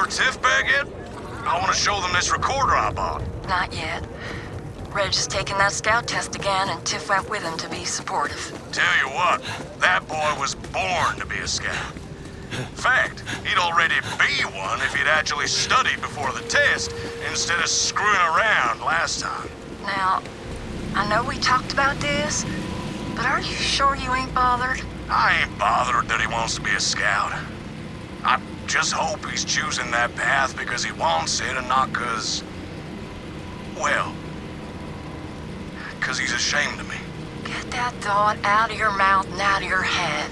or Tiff back yet? I want to show them this recorder I bought. Not yet. Reg is taking that scout test again, and Tiff went with him to be supportive. Tell you what, that boy was born to be a scout. In fact, he'd already be one if he'd actually studied before the test instead of screwing around last time. Now, I know we talked about this, but are you sure you ain't bothered? I ain't bothered that he wants to be a scout. I just hope he's choosing that path because he wants it and not because... well... because he's ashamed of me. Get that thought out of your mouth and out of your head.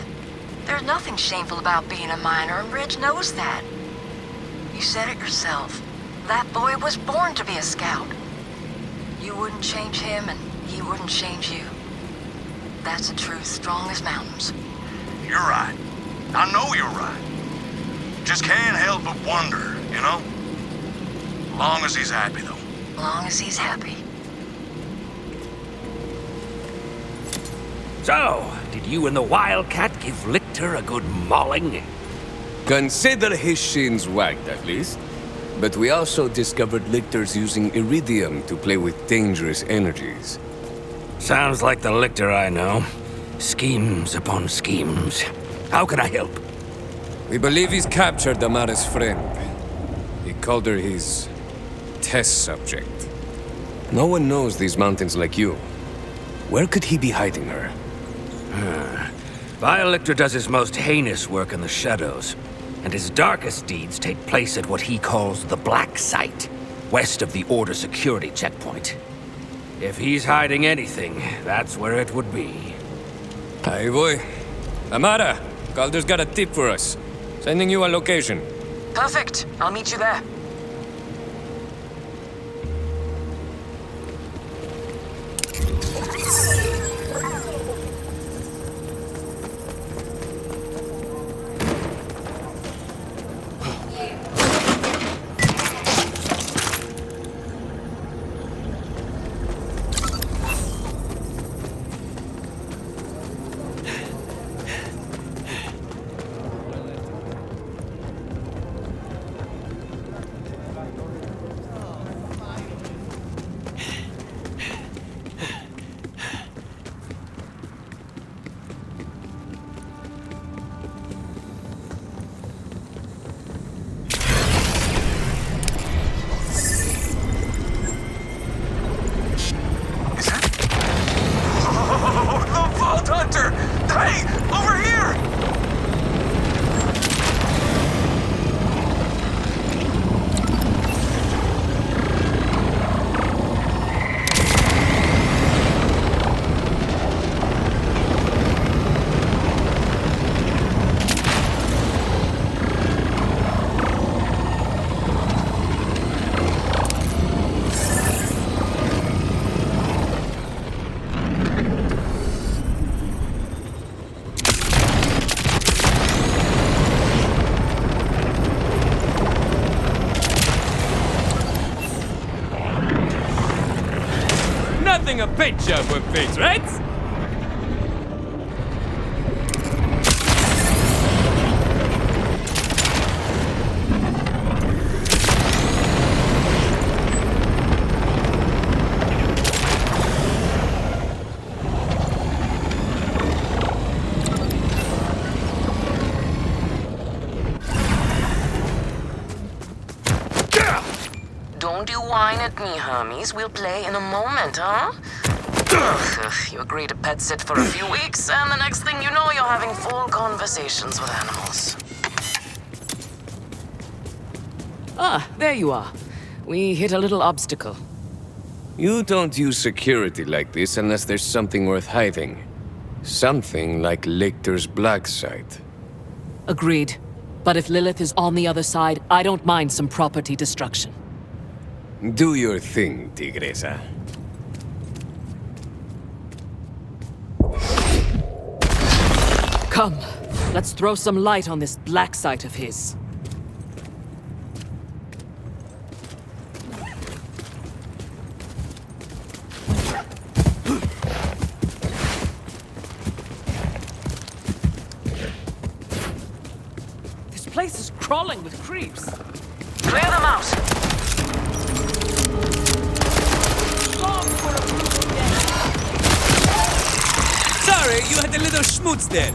There's nothing shameful about being a miner, and Reg knows that. You said it yourself. That boy was born to be a scout. You wouldn't change him, and he wouldn't change you. That's a truth strong as mountains. You're right. I know you're right. Just can't help but wonder, you know? Long as he's happy, though. Long as he's happy. So, did you and the Wildcat give Lictor a good mauling? Consider his shins wagged, at least. But we also discovered Lictor's using iridium to play with dangerous energies. Sounds like the Lictor I know. Schemes upon schemes. How can I help? We believe he's captured Amara's friend. He called her his... test subject. No one knows these mountains like you. Where could he be hiding her? Vile Lictor does his most heinous work in the shadows, and his darkest deeds take place at what he calls the Black Site, west of the Order security checkpoint. If he's hiding anything, that's where it would be. Hey boy. Amara, Calder's got a tip for us. Sending you a location. Perfect. I'll meet you there. A paint job with things, right? Don't you whine at me, homies. We'll play in a moment, huh? You agree to pet sit for a few weeks, and the next thing you know, you're having full conversations with animals. Ah, there you are. We hit a little obstacle. You don't use security like this unless there's something worth hiding. Something like Lictor's Black Site. Agreed. But if Lilith is on the other side, I don't mind some property destruction. Do your thing, Tigresa. Come, let's throw some light on this black site of his. This place is crawling with creeps. Clear them out! Sorry, you had a little schmutz there.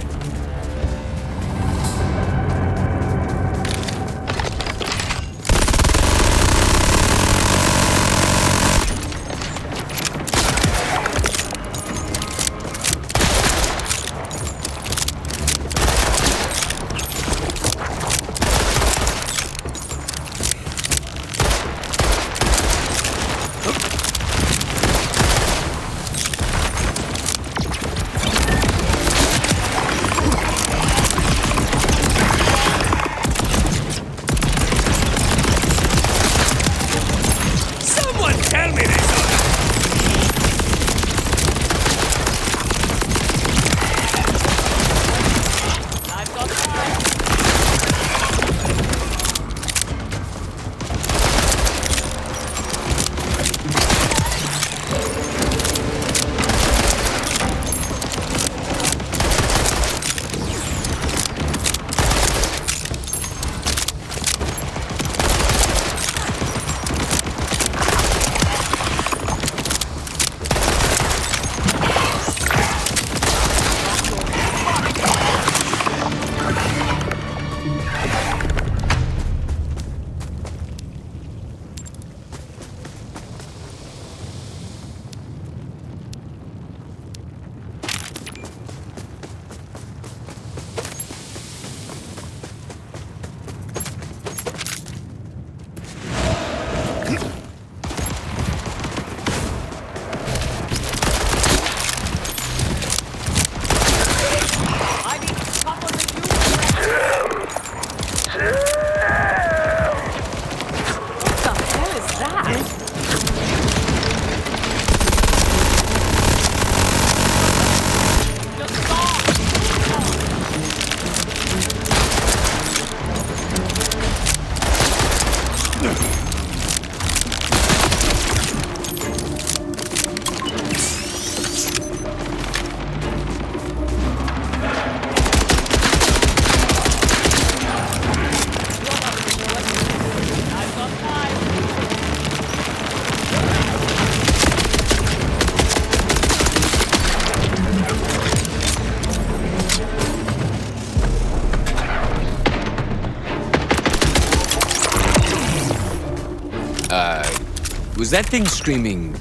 Was that thing screaming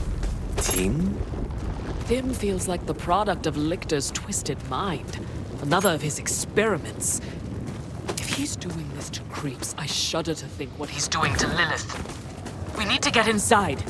Tim? Tim feels like the product of Lictor's twisted mind. Another of his experiments. If he's doing this to creeps, I shudder to think what he's doing to Lilith. We need to get inside.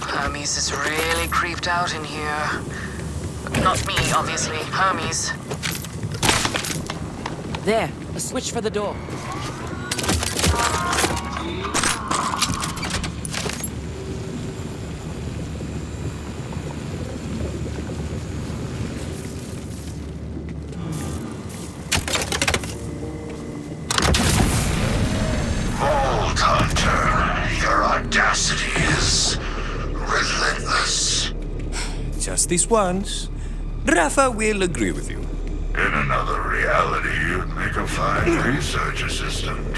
Hermes is really creeped out in here. Not me, obviously. Hermes. There, a switch for the door. Vault Hunter, your audacity is relentless. Just this once. Rafa will agree with you. In another reality, you'd make a fine research assistant.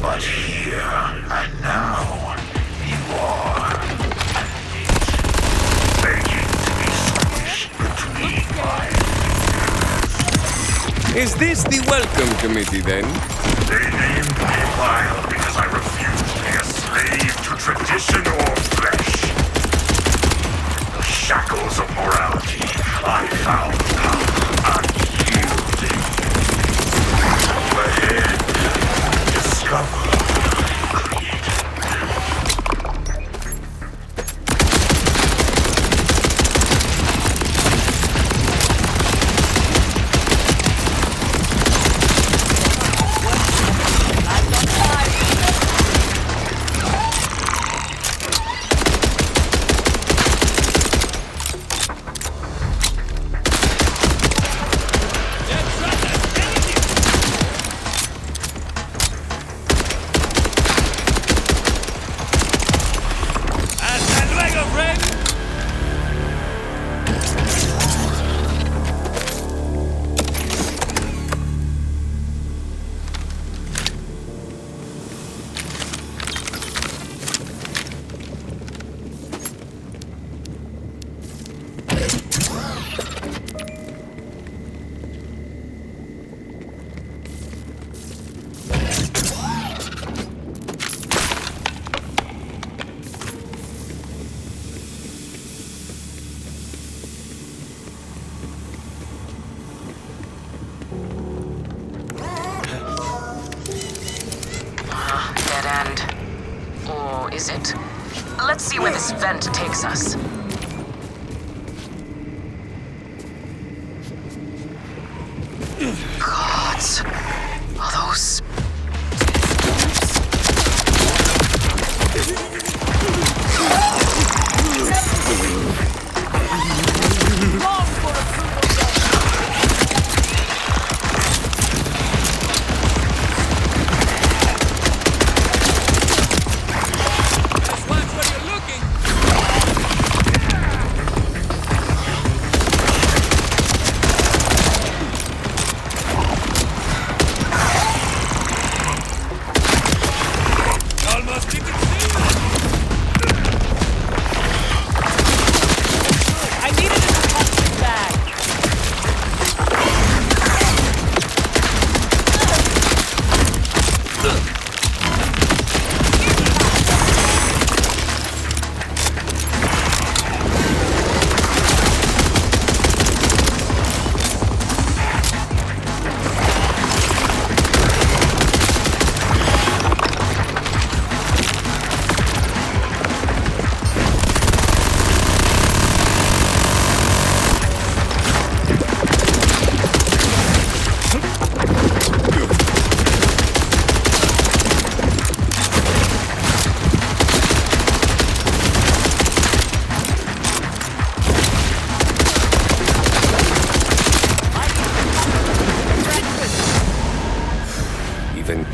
But here and now, you are an it, begging to be squished between my fingers. Is this the welcome committee, then? They named me vile because I refused to be a slave to tradition or flesh. The shackles of morality I found unyielding. Go ahead, discover, create. end. Or is it? Let's see where this vent takes us. Gods. Are those...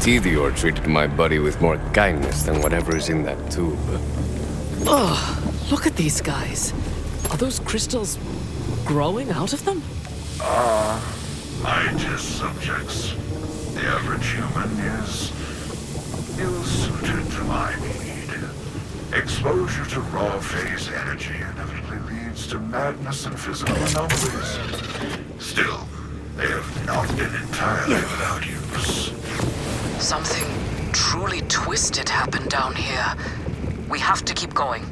Theodore treated my buddy with more kindness than whatever is in that tube. Ugh, look at these guys. Are those crystals growing out of them? My test subjects. The average human is ill-suited to my need. Exposure to raw phase energy inevitably leads to madness and physical anomalies. Still, they have not been entirely without use. Something truly twisted happened down here. We have to keep going.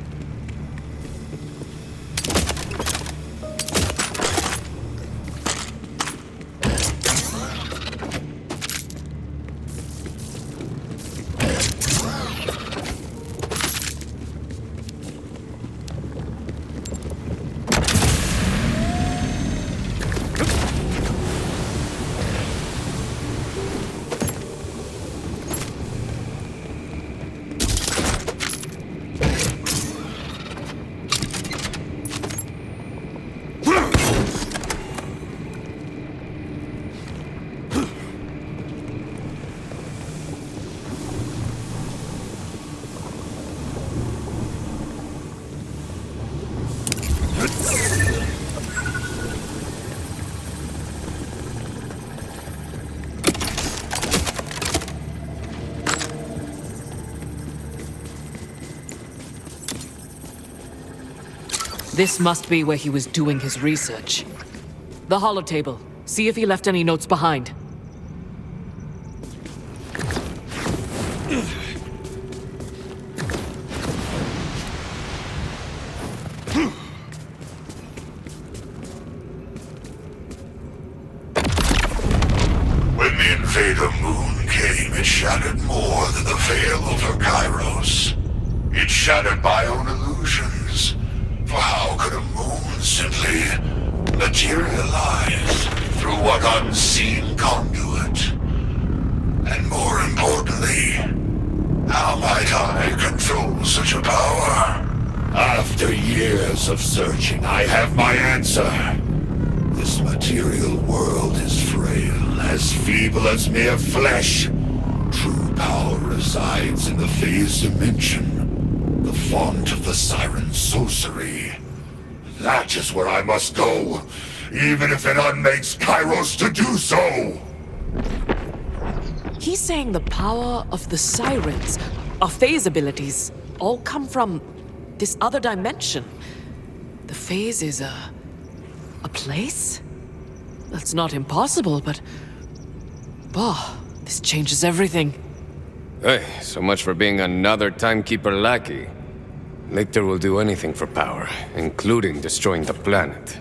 This must be where he was doing his research. The holotable. See if he left any notes behind. When the invader moon came, it shattered more than the veil over Kairos. It shattered my own illusions. For how could a moon simply materialize through what unseen conduit? And more importantly, how might I control such a power? After years of searching, I have my answer. This material world is frail, as feeble as mere flesh. True power resides in the phase dimension, the font of the Siren's sorcery. That is where I must go, even if it unmakes Kairos to do so! He's saying the power of the Sirens, our phase abilities, all come from this other dimension. The phase is a place? That's not impossible, but... oh, this changes everything. Hey, so much for being another Timekeeper lackey. Lictor will do anything for power, including destroying the planet.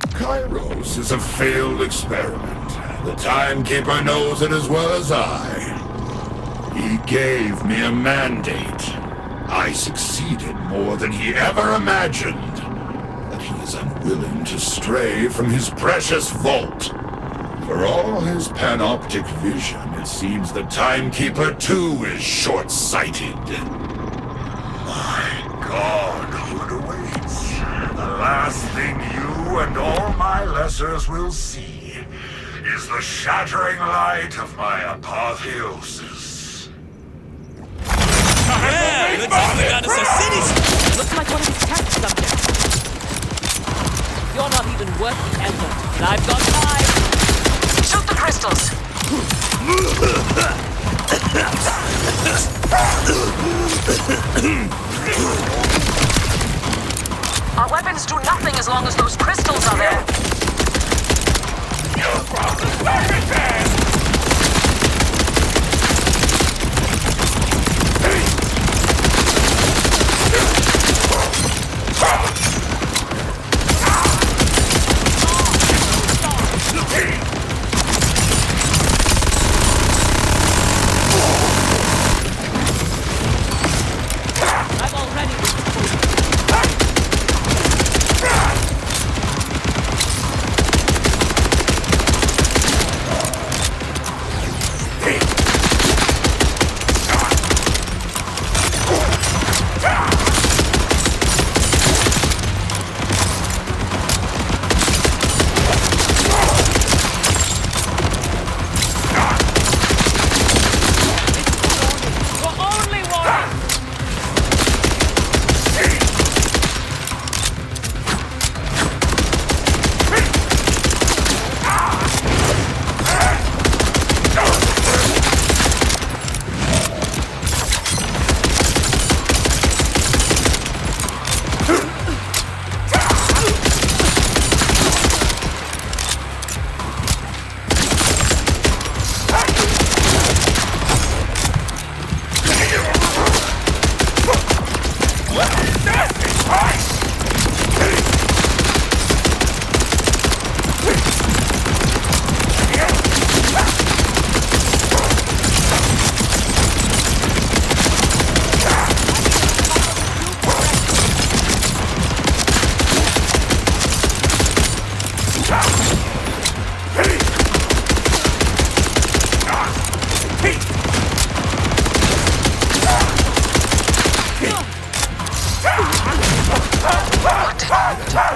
Kairos is a failed experiment. The Timekeeper knows it as well as I. He gave me a mandate. I succeeded more than he ever imagined. But he is unwilling to stray from his precious vault. For all his panoptic vision, it seems the Timekeeper too is short-sighted. My God, what awaits? The last thing you and all my lessers will see is the shattering light of my apotheosis. Yeah, looks like we got us a city. Looks like one of his test subjects. You're not even worth the effort, and I've got time. Shoot the crystals! Our weapons do nothing as long as those crystals are there. You brought the circuit then! I'm already with the full.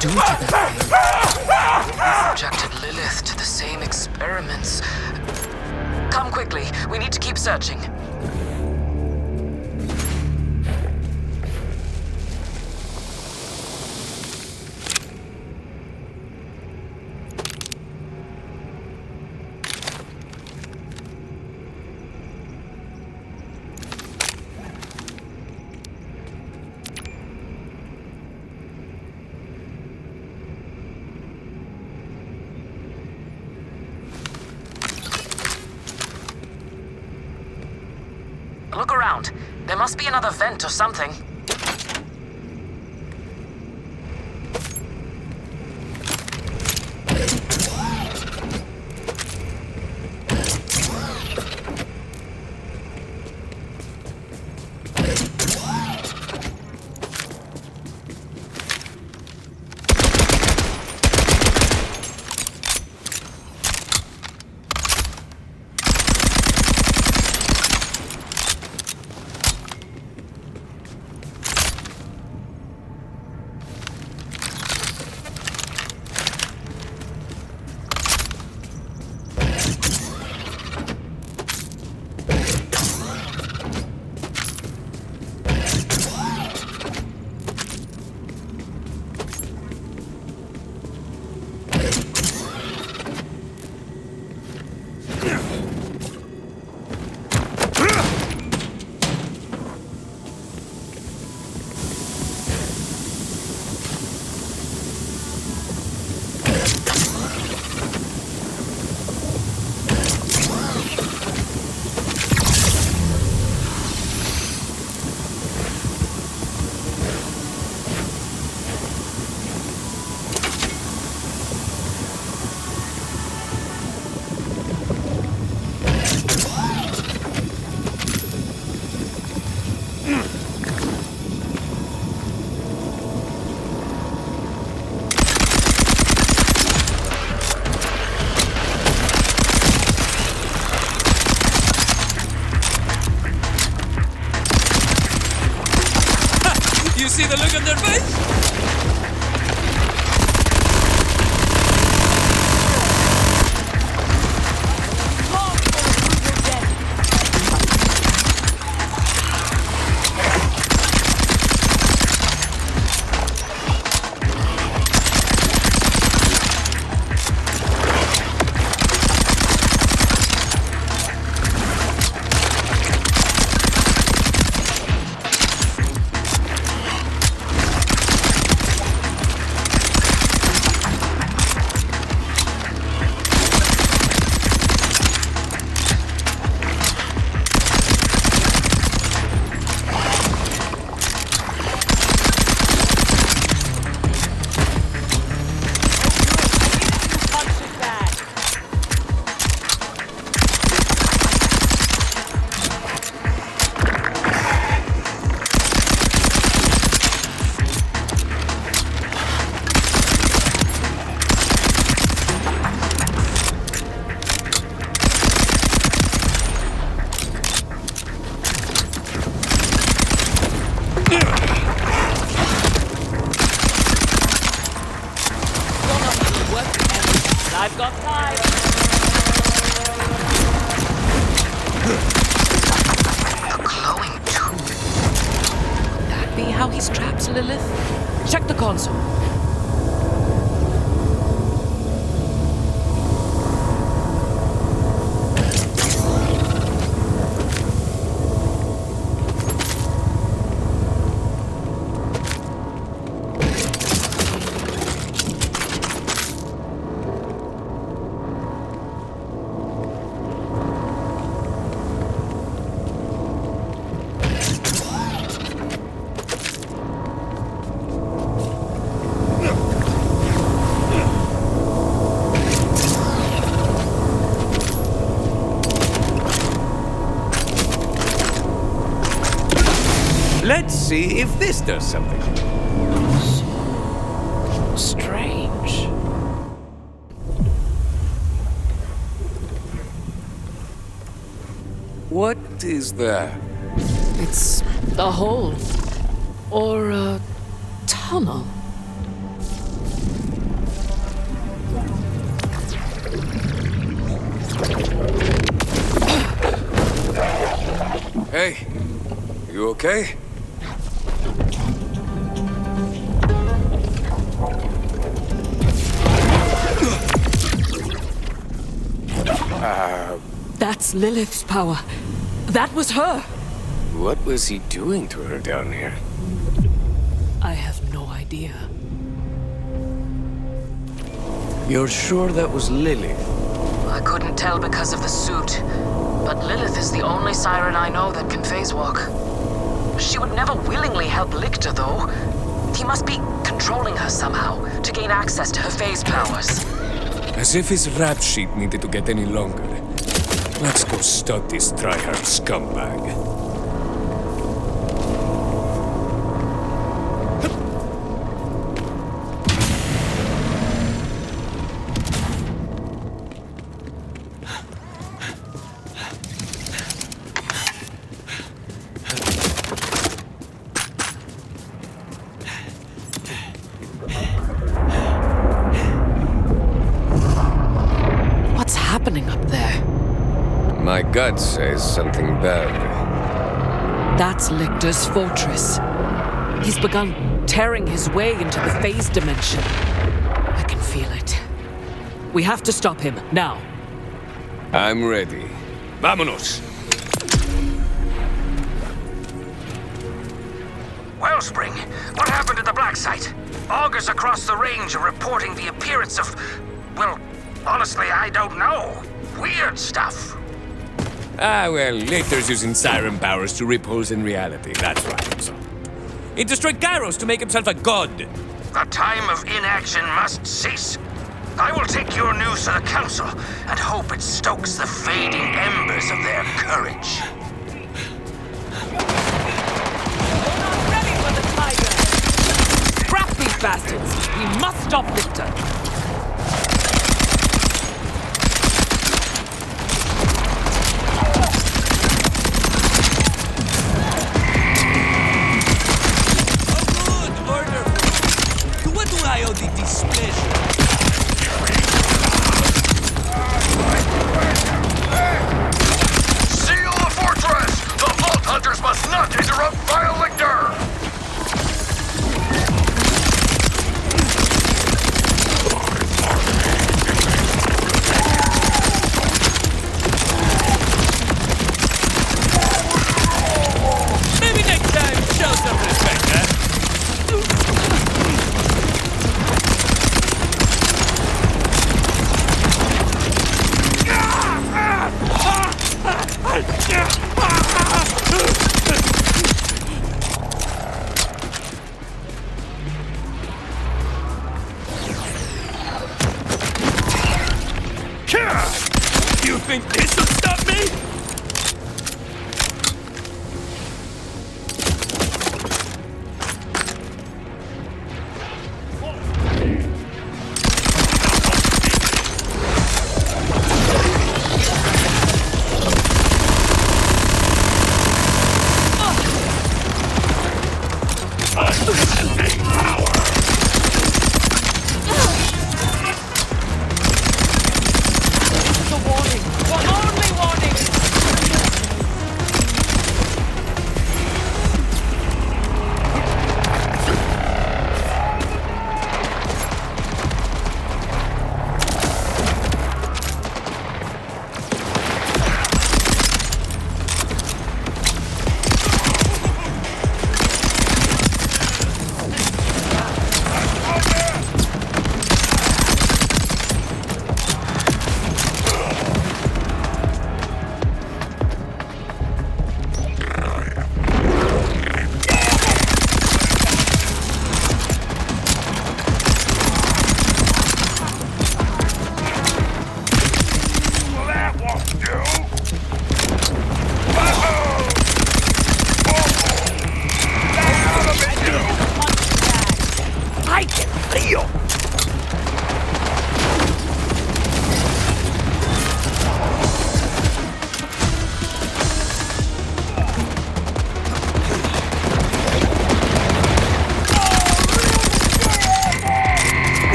Do to that thing. We subjected Lilith to the same experiments. Come quickly. We need to keep searching. Look around. There must be another vent or something. see the look on their face? I've got time. A glowing tube. Could that be how he's trapped Lilith? Check the console. Let's see if this does something. Strange. What is that? It's a hole. Or a tunnel. Hey, you okay? That's Lilith's power. That was her. What was he doing to her down here? I have no idea. You're sure that was Lilith? I couldn't tell because of the suit, but Lilith is the only siren I know that can phase walk. She would never willingly help Lictor, though. He must be controlling her somehow to gain access to her phase powers. As if his rap sheet needed to get any longer. Let's go stud this tryhard scumbag. What's happening up there? My gut says something bad. That's Lictor's fortress. He's begun tearing his way into the phase dimension. I can feel it. We have to stop him, now. I'm ready. Vámonos! Wellspring, what happened at the black site? Augurs across the range are reporting the appearance of... well, honestly, I don't know. Weird stuff. Well, Lictor's using siren powers to rip holes in reality, that's right. He destroyed Kairos to make himself a god. The time of inaction must cease. I will take your news to the Council and hope it stokes the fading embers of their courage. Ready for the tiger! Scrap these bastards! We must stop Lictor!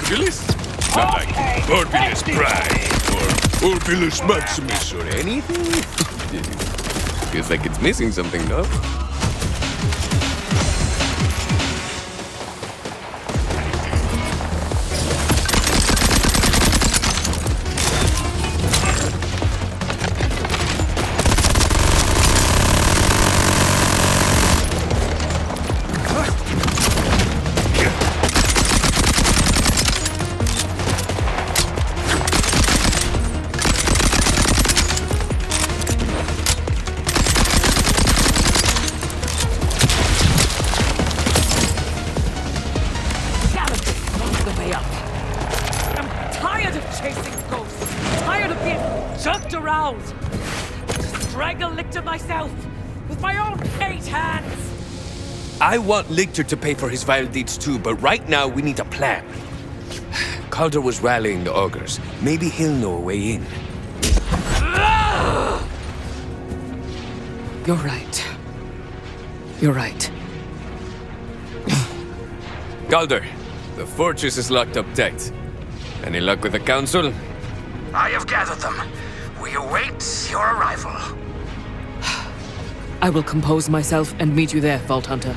Orbulus? Not like Orbulus Prime or Orbulus Maximus or anything? Feels like it's missing something, no? I want Lictor to pay for his vile deeds too, but right now we need a plan. Calder was rallying the augurs. Maybe he'll know a way in. You're right. You're right. Calder, the fortress is locked up tight. Any luck with the council? I have gathered them. We await your arrival. I will compose myself and meet you there, Vault Hunter.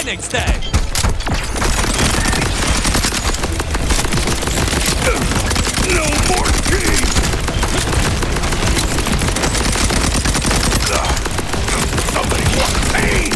Next time. No more keys! Somebody want pain!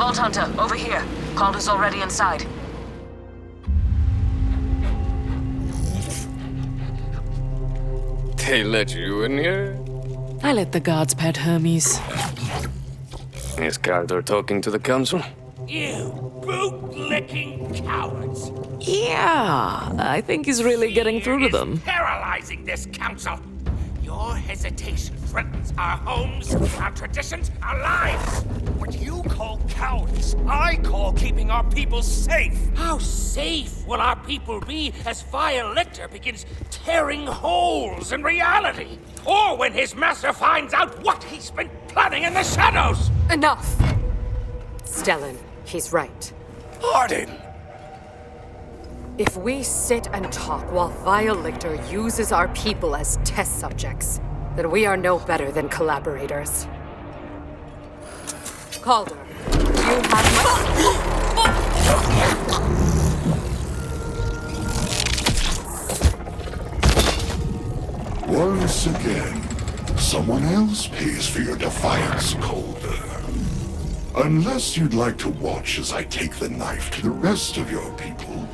Vault Hunter, over here. Calder's already inside. They let you in here? I let the guards pet Hermes. Is Calder talking to the council? You boot-licking cowards! Yeah, I think he's really getting through to them. Paralyzing this council. Your hesitation threatens our homes, our traditions, our lives. What you call cowardice, I call keeping our people safe. How safe will our people be as vile Lictor begins tearing holes in reality? Or when his master finds out what he's been planning in the shadows? Enough! Stellan, he's right. Arden! If we sit and talk while vile Lictor uses our people as test subjects, then we are no better than collaborators. Calder, you have my... Once again, someone else pays for your defiance, Calder. Unless you'd like to watch as I take the knife to the rest of your people,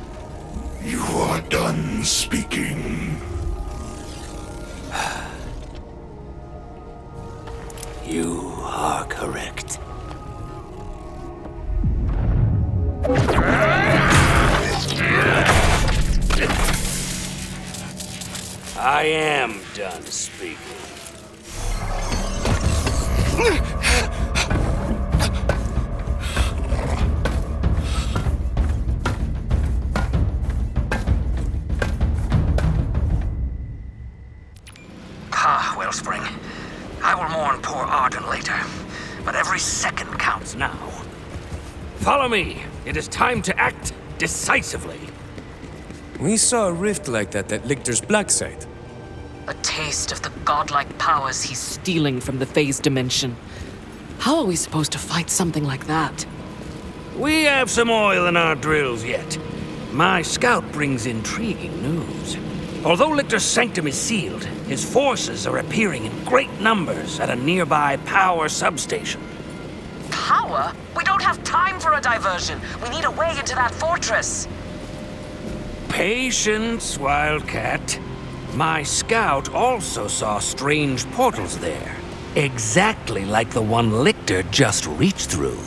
you are done speaking. You are correct. I am done speaking. Wellspring. I will mourn poor Arden later, but every second counts now. Follow me. It is time to act decisively. We saw a rift like that at Lictor's black site. A taste of the godlike powers he's stealing from the phase dimension. How are we supposed to fight something like that? We have some oil in our drills yet. My scout brings intriguing news. Although Lictor's sanctum is sealed, his forces are appearing in great numbers at a nearby power substation. Power? We don't have time for a diversion. We need a way into that fortress. Patience, Wildcat. My scout also saw strange portals there. Exactly like the one Lictor just reached through.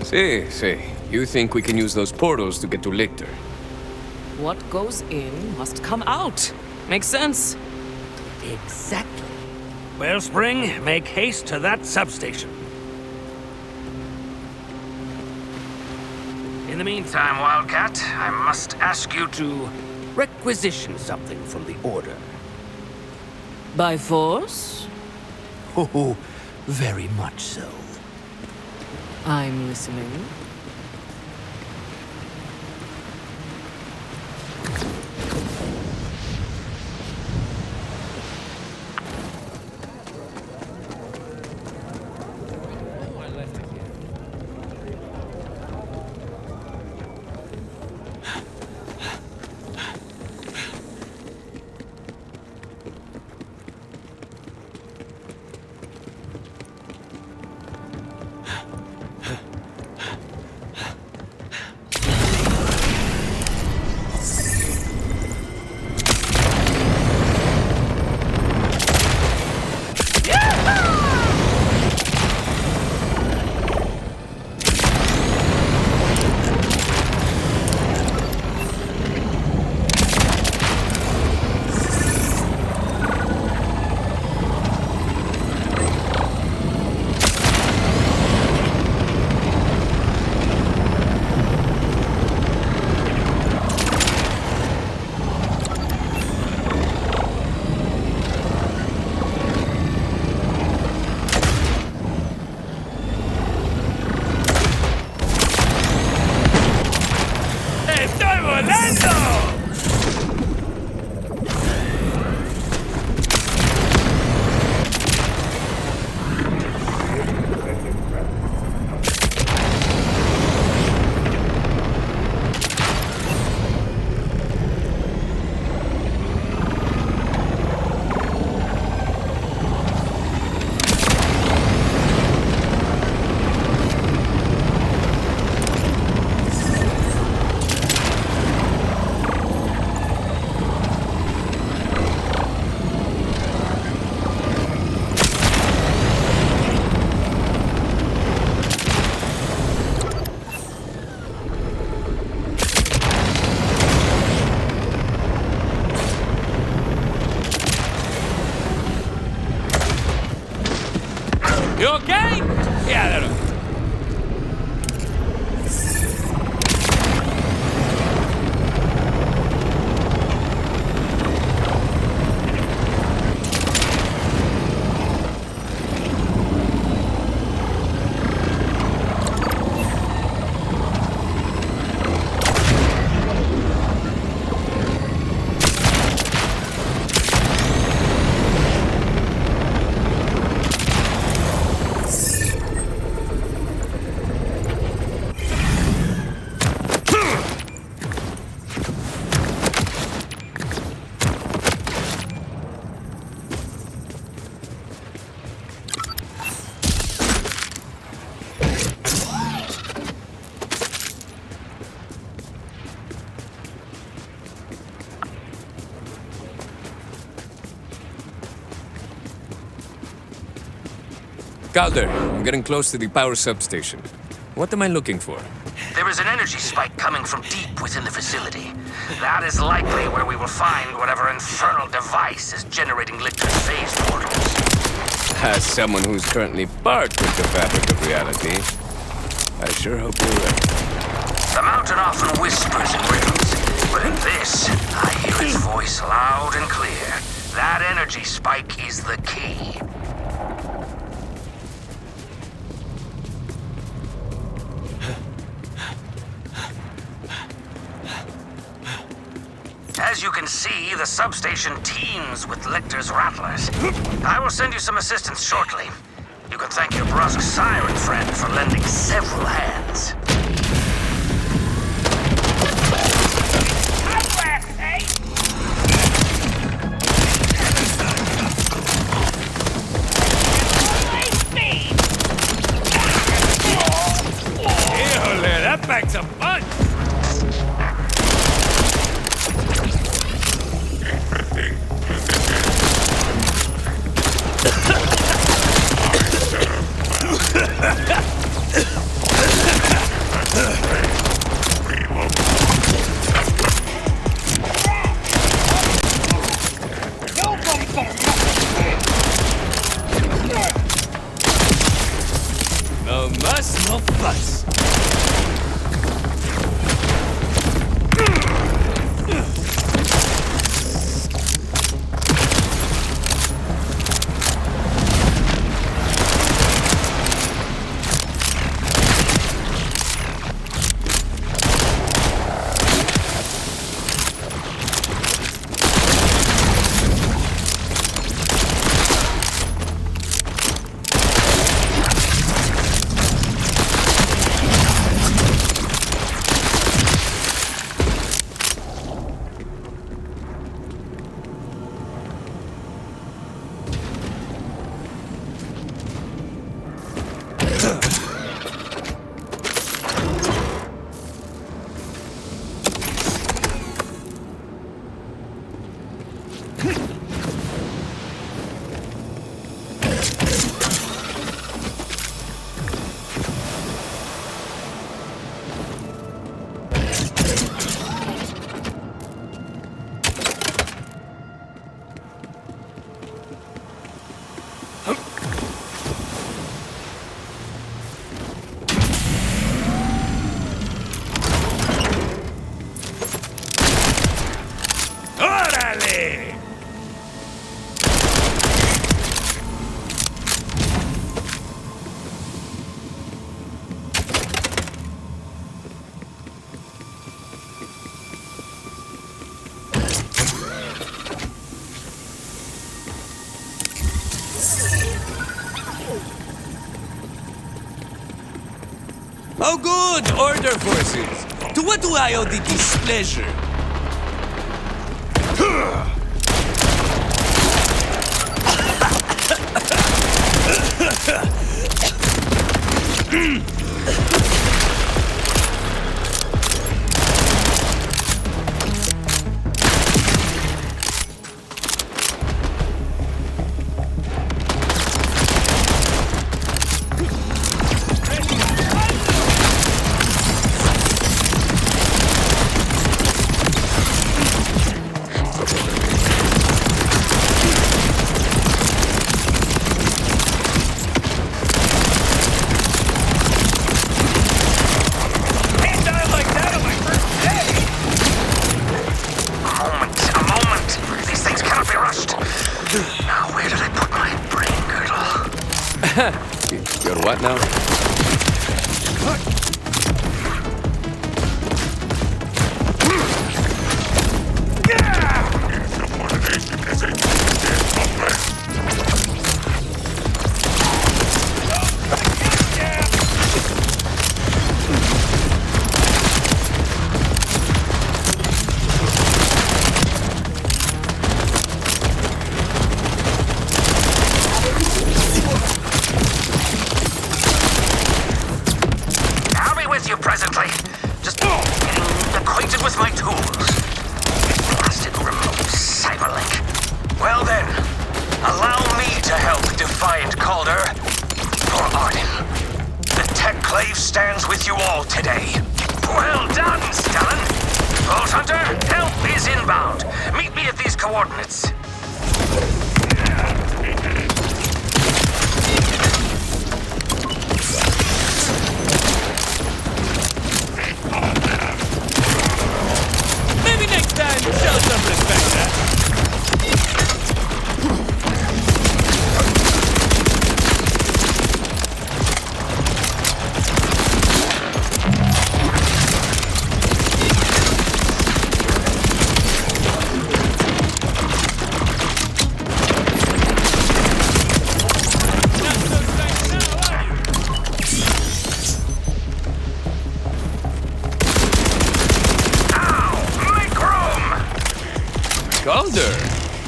See. You think we can use those portals to get to Lictor? What goes in must come out. Makes sense. Exactly. Wellspring, make haste to that substation. In the meantime, Wildcat, I must ask you to requisition something from the Order. By force? Oh, very much so. I'm listening. Calder, I'm getting close to the power substation. What am I looking for? There is an energy spike coming from deep within the facility. That is likely where we will find whatever infernal device is generating Lictor's phase portals. As someone who's currently part of the fabric of reality, I sure hope you're right. The mountain often whispers in riddles, but in this, I hear its voice loud and clear. That energy spike is the key. As you can see, the substation teems with Lictor's rattlers. I will send you some assistance shortly. You can thank your brusque siren friend for lending several hands. That packs a punch! No muss, no fuss. Oh good, order forces! To what do I owe the displeasure? You're what now? for Arden. The Tech-Clave stands with you all today. Well done, Stellan. Vault Hunter, help is inbound. Meet me at these coordinates. Maybe next time, show some respect, huh?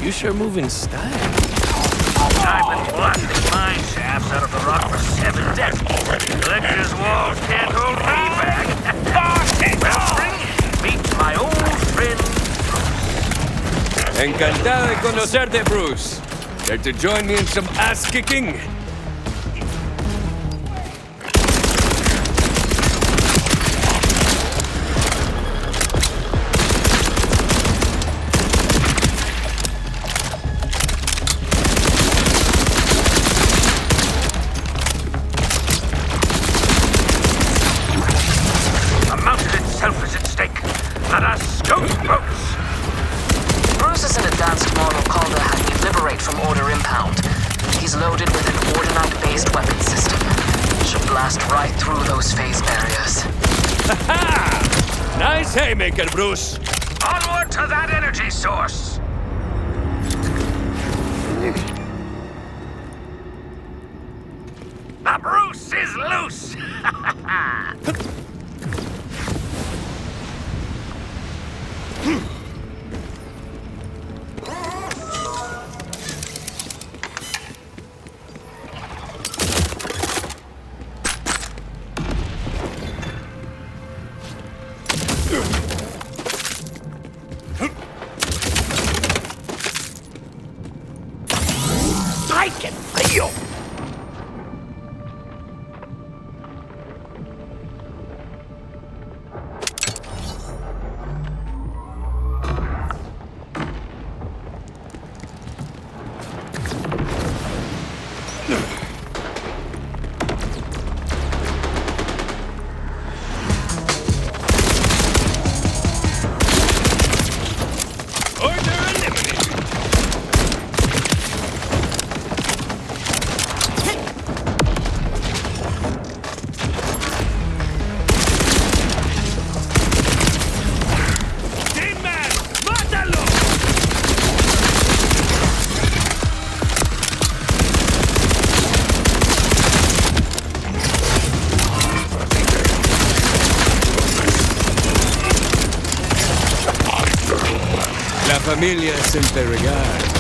You sure move in style. I've been blasting mine shafts out of the rock for 7 decades. Lictor's walls can't hold me back. Well, meet my old friend. Encantado de conocerte, Bruce. Care to join me in some ass-kicking? Haymaker, Bruce. Onward to that energy source. The Bruce is loose. Familia siempre regala.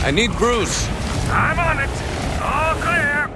I need Bruce. I'm on it. All clear.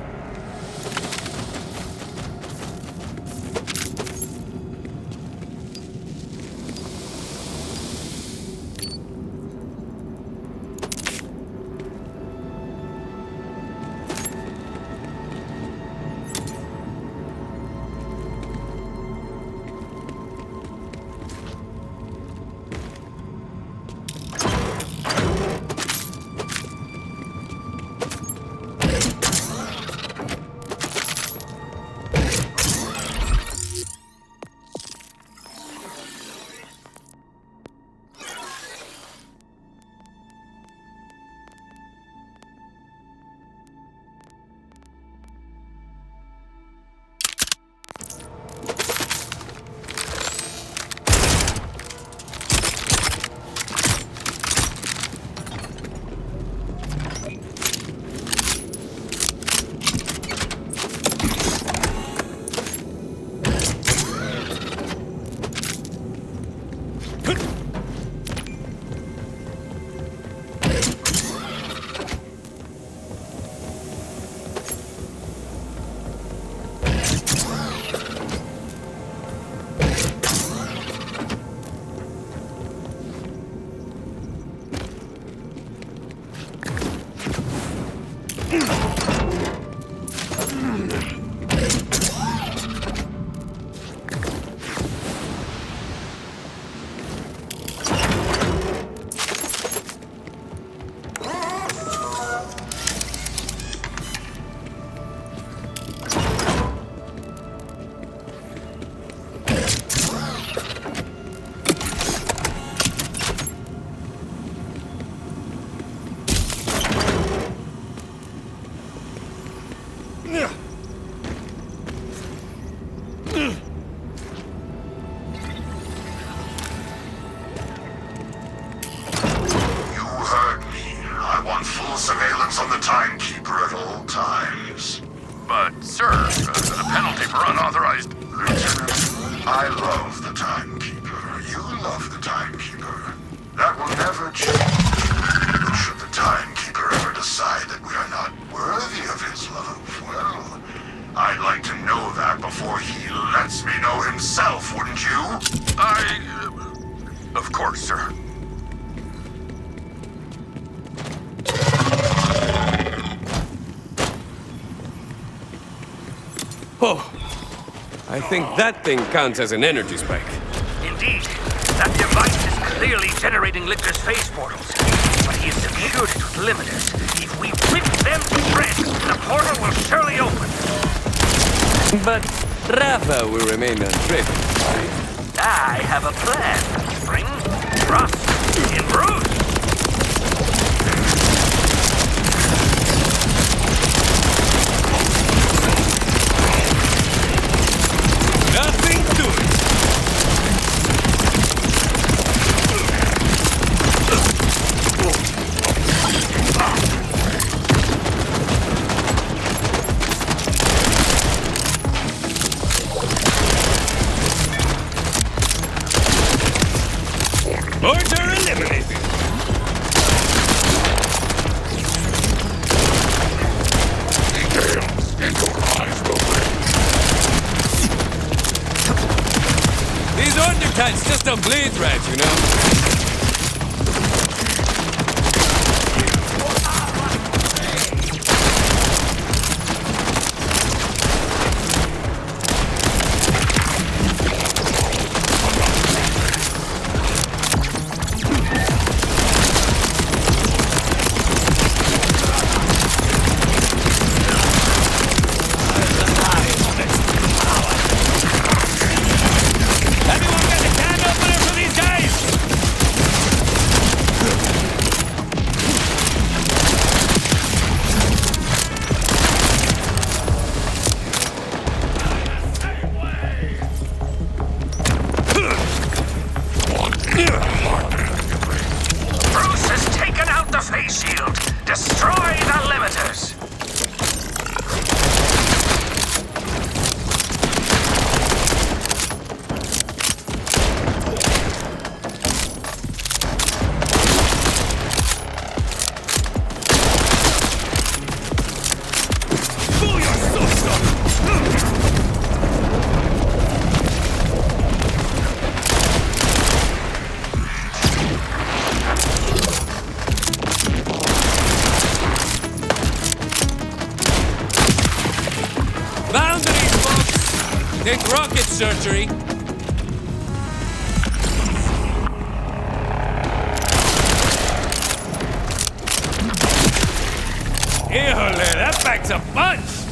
surveillance on the Timekeeper at all times. But, sir, the penalty for unauthorized... Lieutenant, I love the Timekeeper. You love the Timekeeper. That will never change. But should the Timekeeper ever decide that we are not worthy of his love, well, I'd like to know that before he lets me know himself, wouldn't you? Of course, sir. Oh, I think that thing counts as an energy spike. Indeed. That device is clearly generating Lictor's phase portals. But he is secured it with limiters. If we whip them to shreds, the portal will surely open. But Rafa will remain untripped, right? I have a plan. Spring, trust, in Bruce. Nothing to it. Order eliminated. These order types just don't bleed right, you know? Take rocket surgery. Híjole, that packs a punch!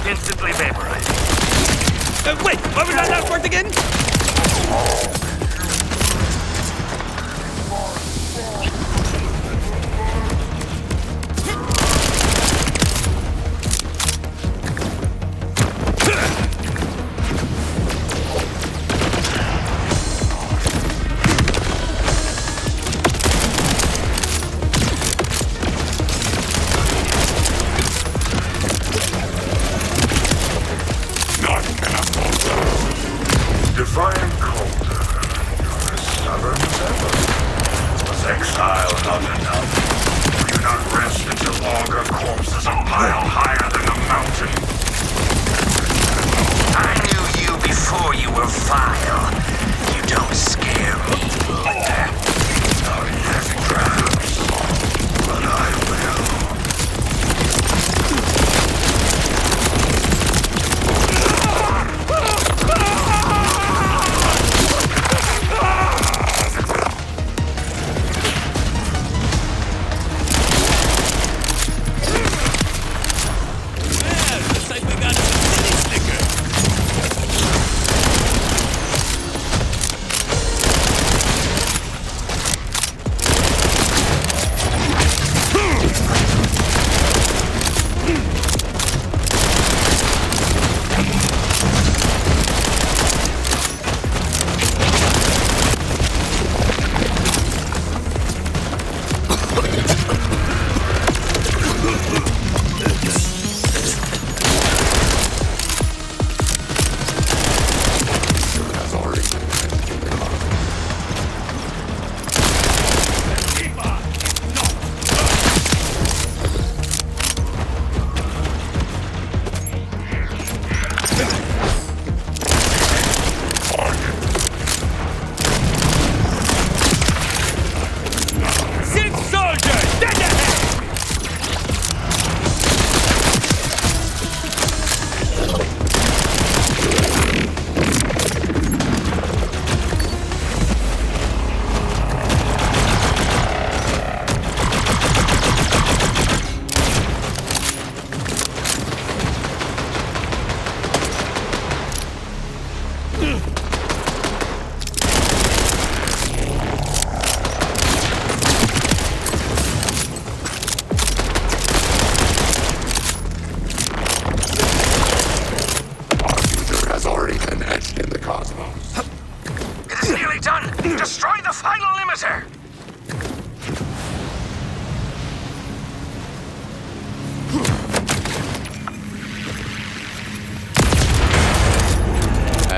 Instantly vaporized. Wait, what was that last word again?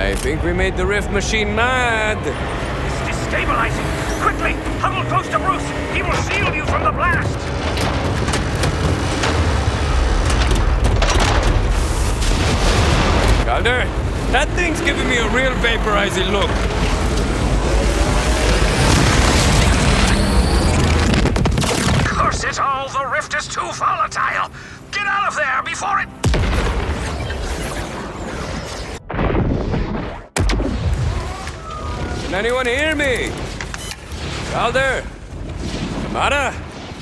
I think we made the rift machine mad. It's destabilizing! Quickly! Huddle close to Bruce! He will shield you from the blast! Calder, that thing's giving me a real vaporizing look. Curse it all! The rift is too volatile! Get out of there before it... Can anyone hear me? Calder? Amara?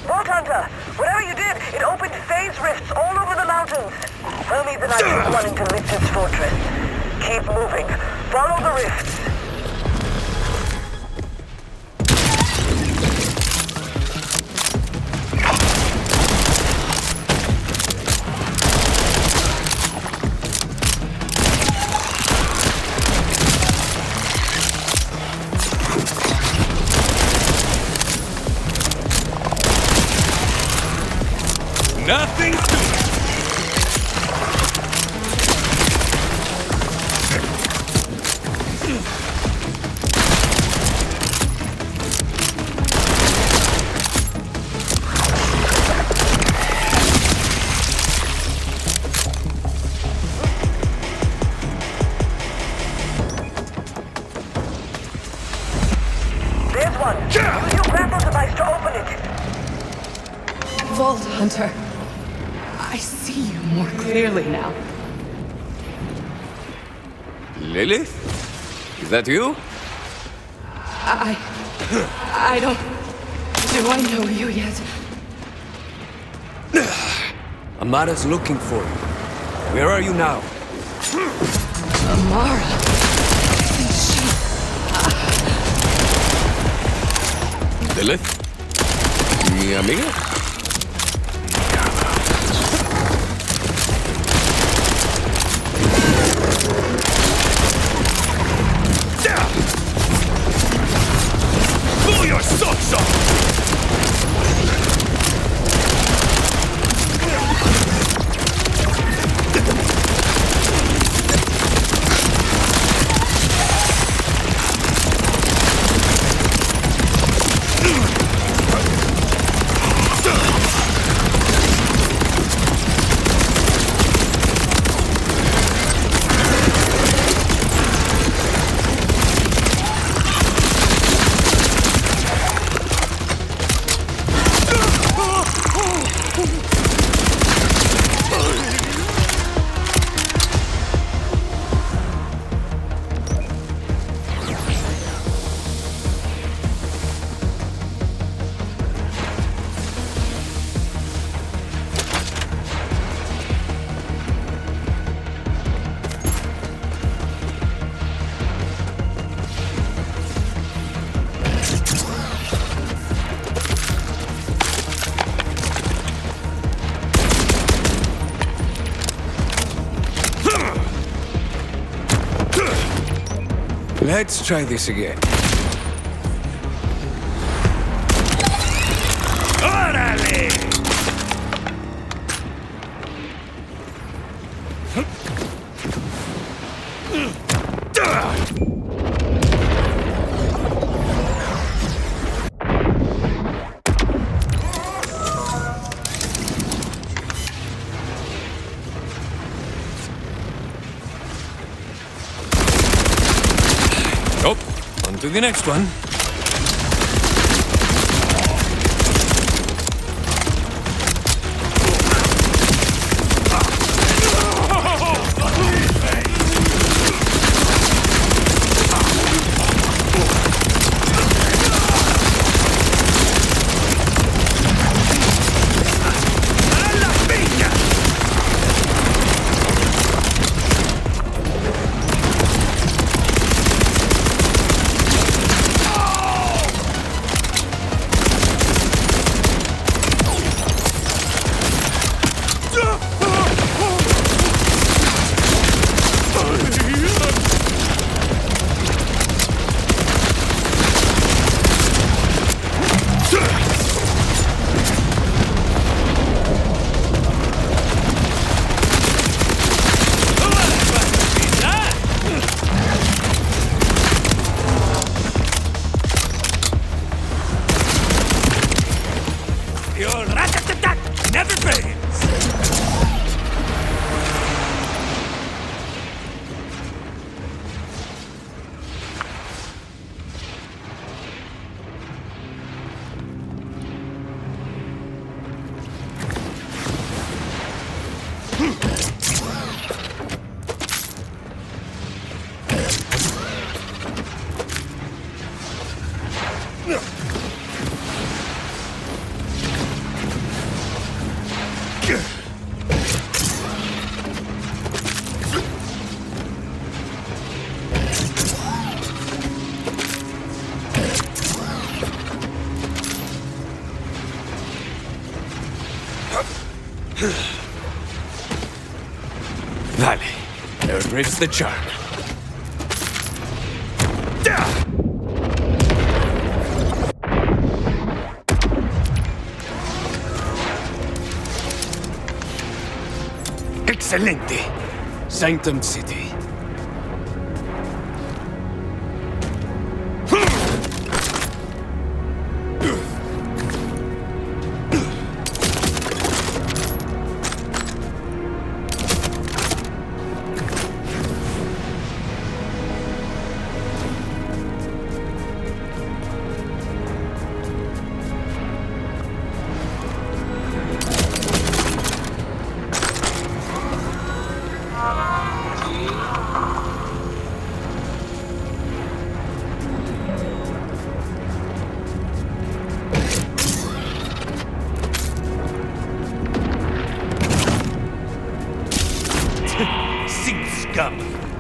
Vault Hunter! Whatever you did, it opened phase rifts all over the mountains. Hermes and I took one into Lictor's fortress. Keep moving. Follow the rifts. Nothing to it. There's one. Use your grapple device to open it. Vault Hunter. I see you more clearly now. Lilith? Is that you? I don't... Do I know you yet? Amara's looking for you. Where are you now? Amara. Isn't she... Lilith? Mi amiga? Blow your socks off! Let's try this again. Orale! Nope. On to the next one. Here's the charm. Excelente! Sanctum City.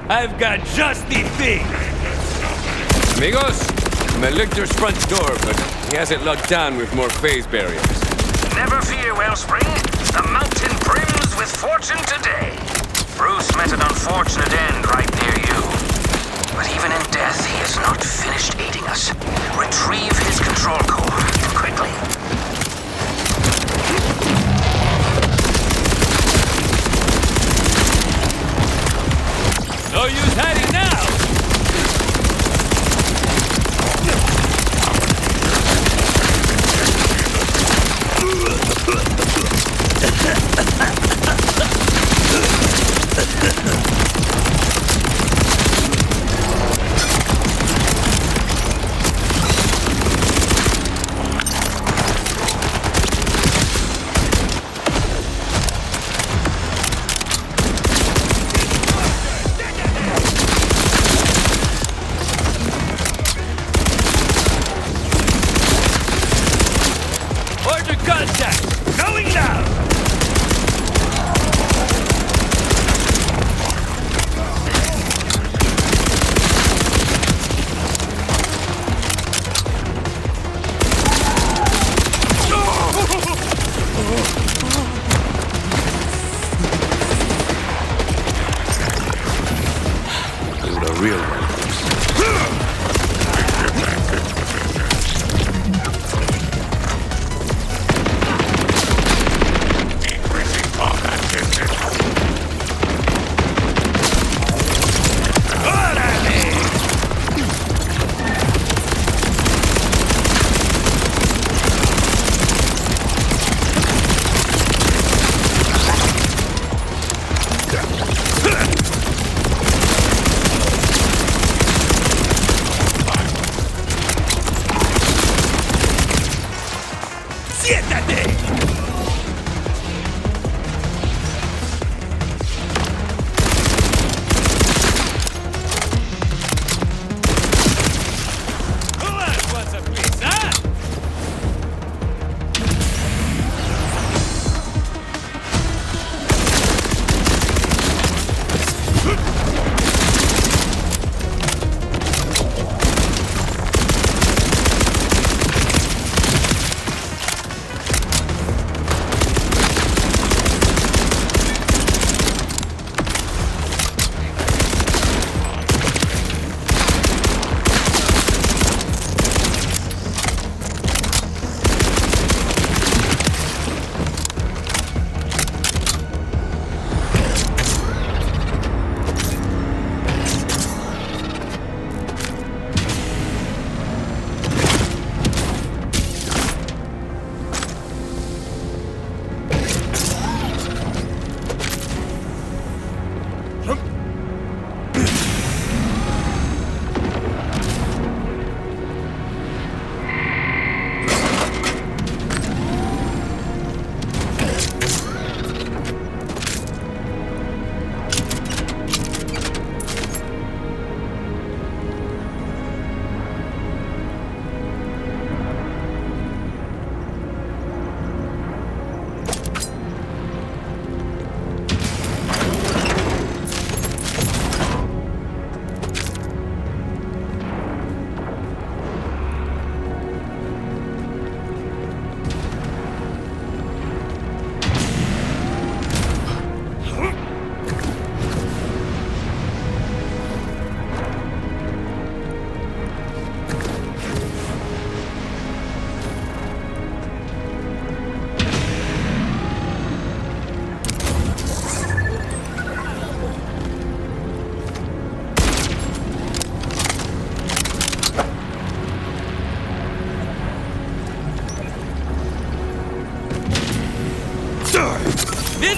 I've got just the thing! Amigos, I'm at Lictor's front door, but he has it locked down with more phase barriers. Never fear, Wellspring. The mountain brims with fortune today. Bruce met an unfortunate end right near you. But even in death, he is not finished aiding us. Retrieve his control core, and quickly. No use hiding now!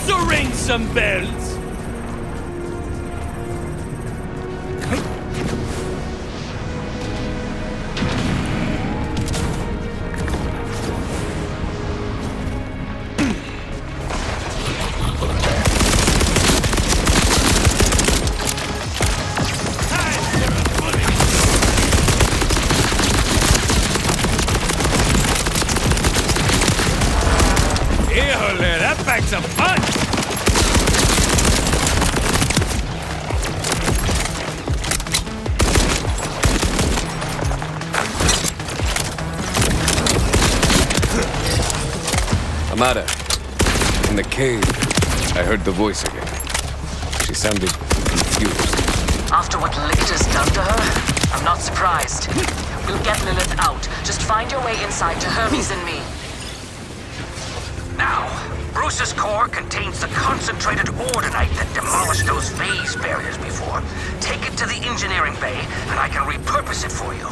also ring some bells. That packs a punch! Amada, in the cave, I heard the voice again. She sounded confused. After what Lictor's done to her, I'm not surprised. We'll get Lilith out. Just find your way inside to Hermes and me. Now, Bruce's core contains the concentrated ordinite that demolished those phase barriers before. Take it to the engineering bay, and I can repurpose it for you.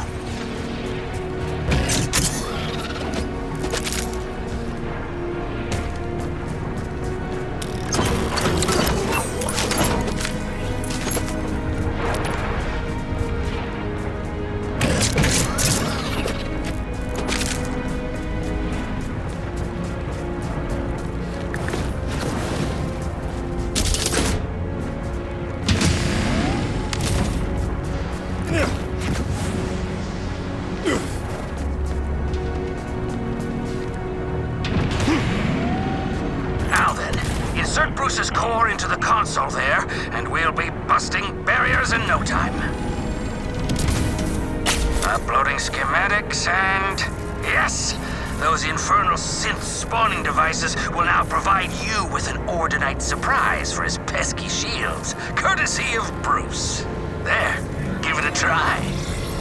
Bruce's core into the console there, and we'll be busting barriers in no time. Uploading schematics and... yes! Those infernal synth spawning devices will now provide you with an ordinite surprise for his pesky shields, courtesy of Bruce. There, give it a try.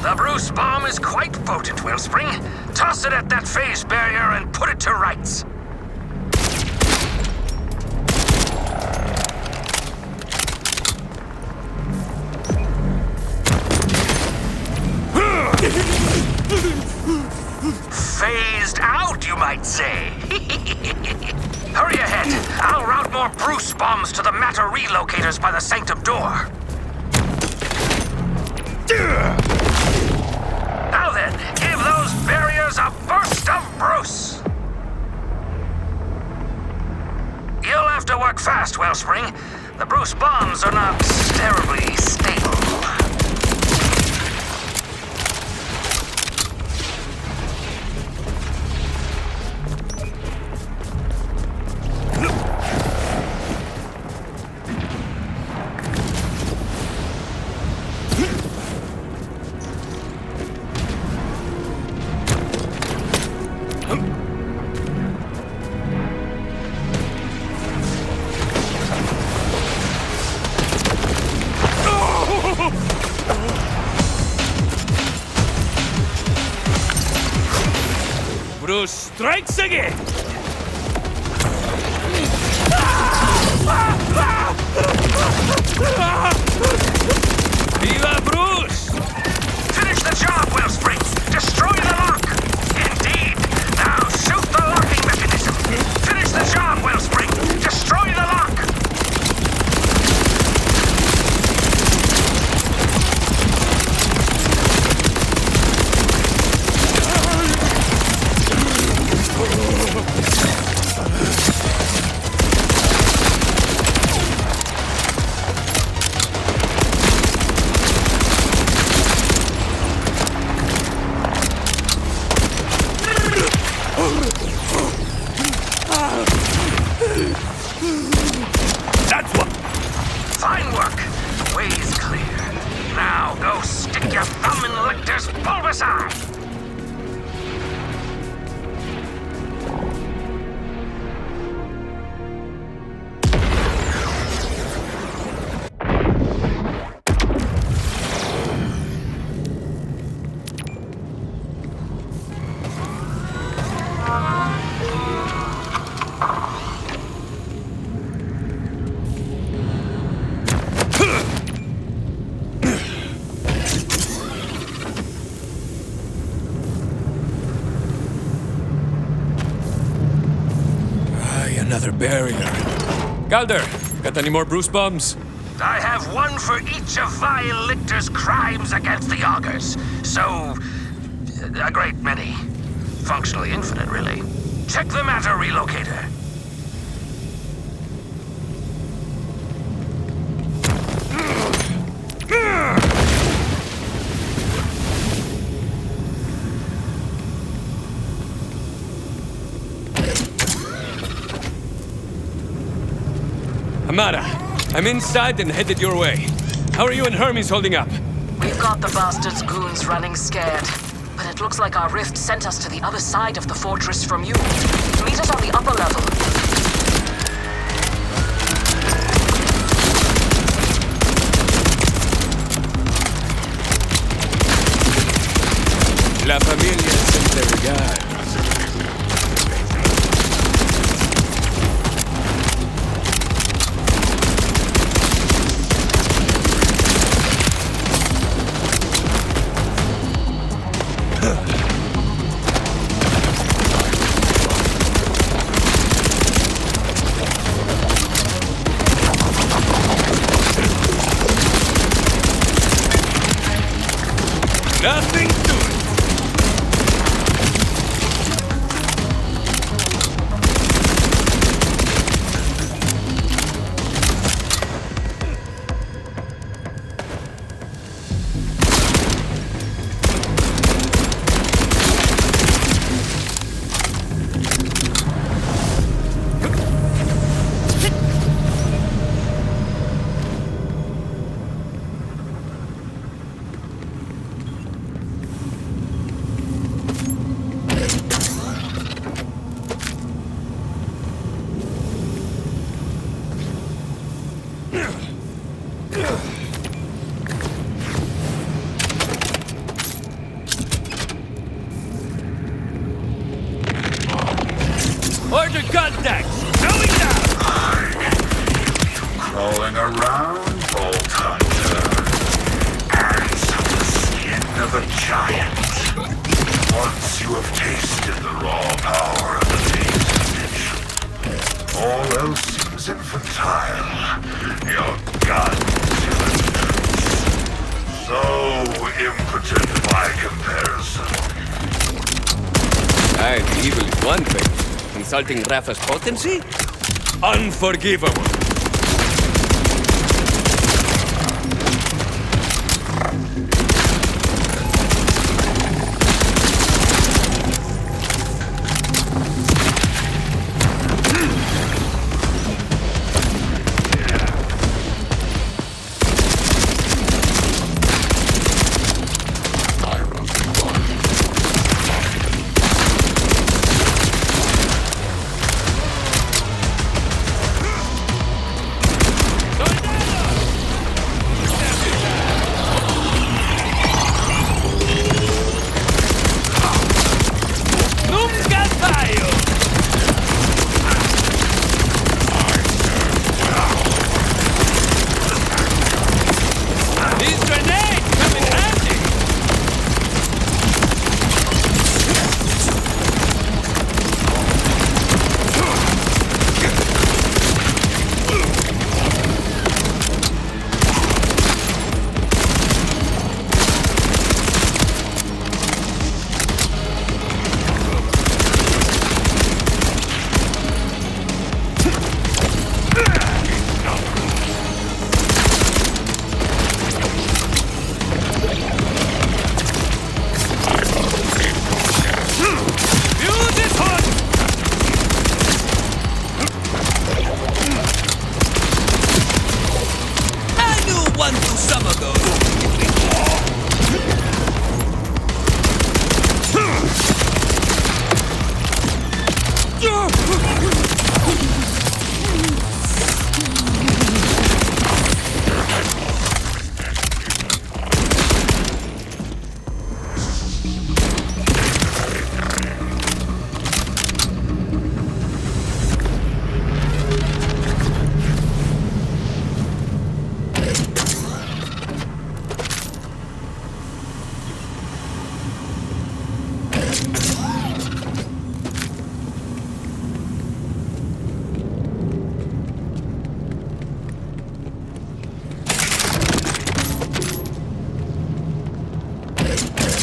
The Bruce bomb is quite potent, Wellspring. Toss it at that phase barrier and put it to rights. Phased out, you might say. Hurry ahead. I'll route more Bruce bombs to the matter relocators by the Sanctum door. Now then, give those barriers a burst of Bruce. You'll have to work fast, Wellspring. The Bruce bombs are not terribly stable. Bruce strikes again! Viva Bruce! Finish the job, Wellspring! Destroy the lock! Indeed! Now shoot the locking mechanism! Finish the job, Wellspring! Destroy the lock! That's what... Fine work. Way is clear. Now go stick your thumb in Lictor's bulbous eye. Another barrier. Calder, got any more Bruce bombs? I have one for each of vile Lictor's crimes against the Augurs. So, a great many. Functionally infinite, really. Check the matter, relocator. Amara, I'm inside and headed your way. How are you and Hermes holding up? We've got the bastard's goons running scared. But it looks like our rift sent us to the other side of the fortress from you. Meet us on the upper level. La familia siempre regards. Nothing to it. Order contact! Going down! Crawling around, Bolt Hunter. Hands of the skin of a giant. Once you have tasted the raw power of the base dimension, all else seems infantile. Your guns, your nuts. So impotent by comparison. Aye, the evil is one thing. Insulting Rafa's potency? Unforgivable.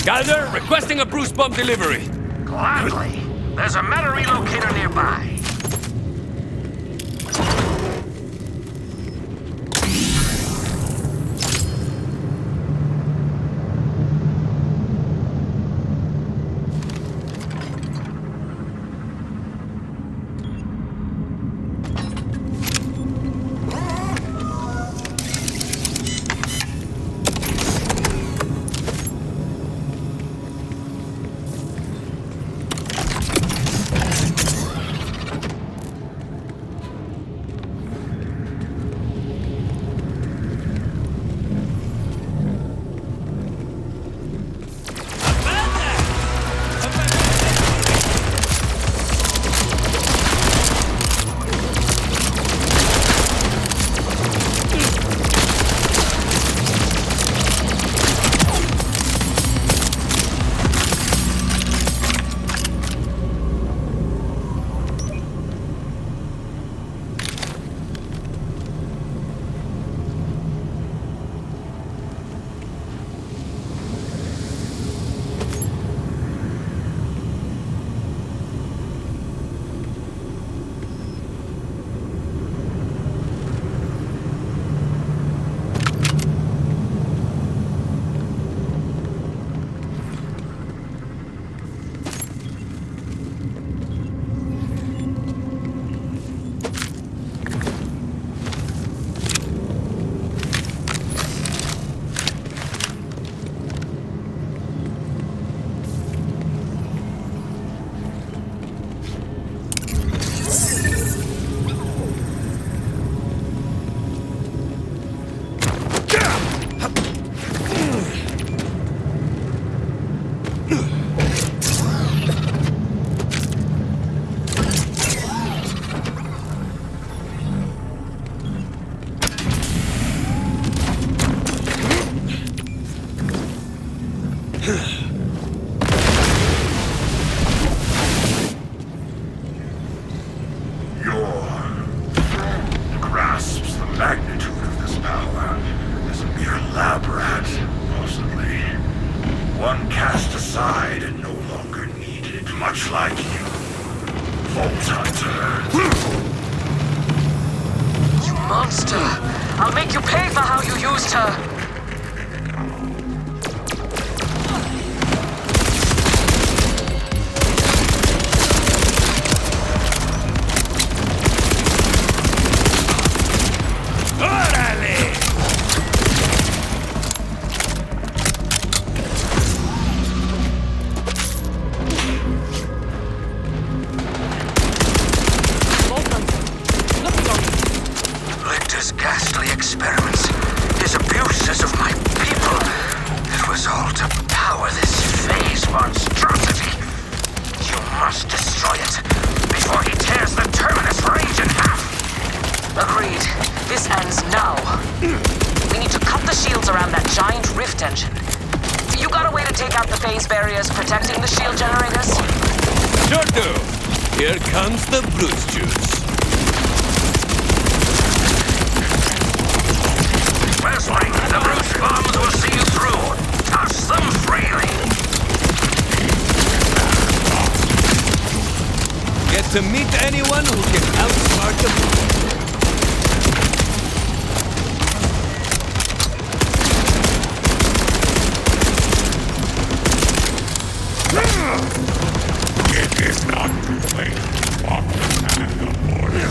Galder, requesting a Bruce bomb delivery. Gladly. There's a meta relocator nearby. To meet anyone who can outsmart the It is not too late to walk the path of order.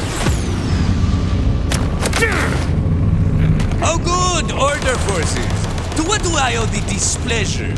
Oh good, Order forces! To what do I owe the displeasure?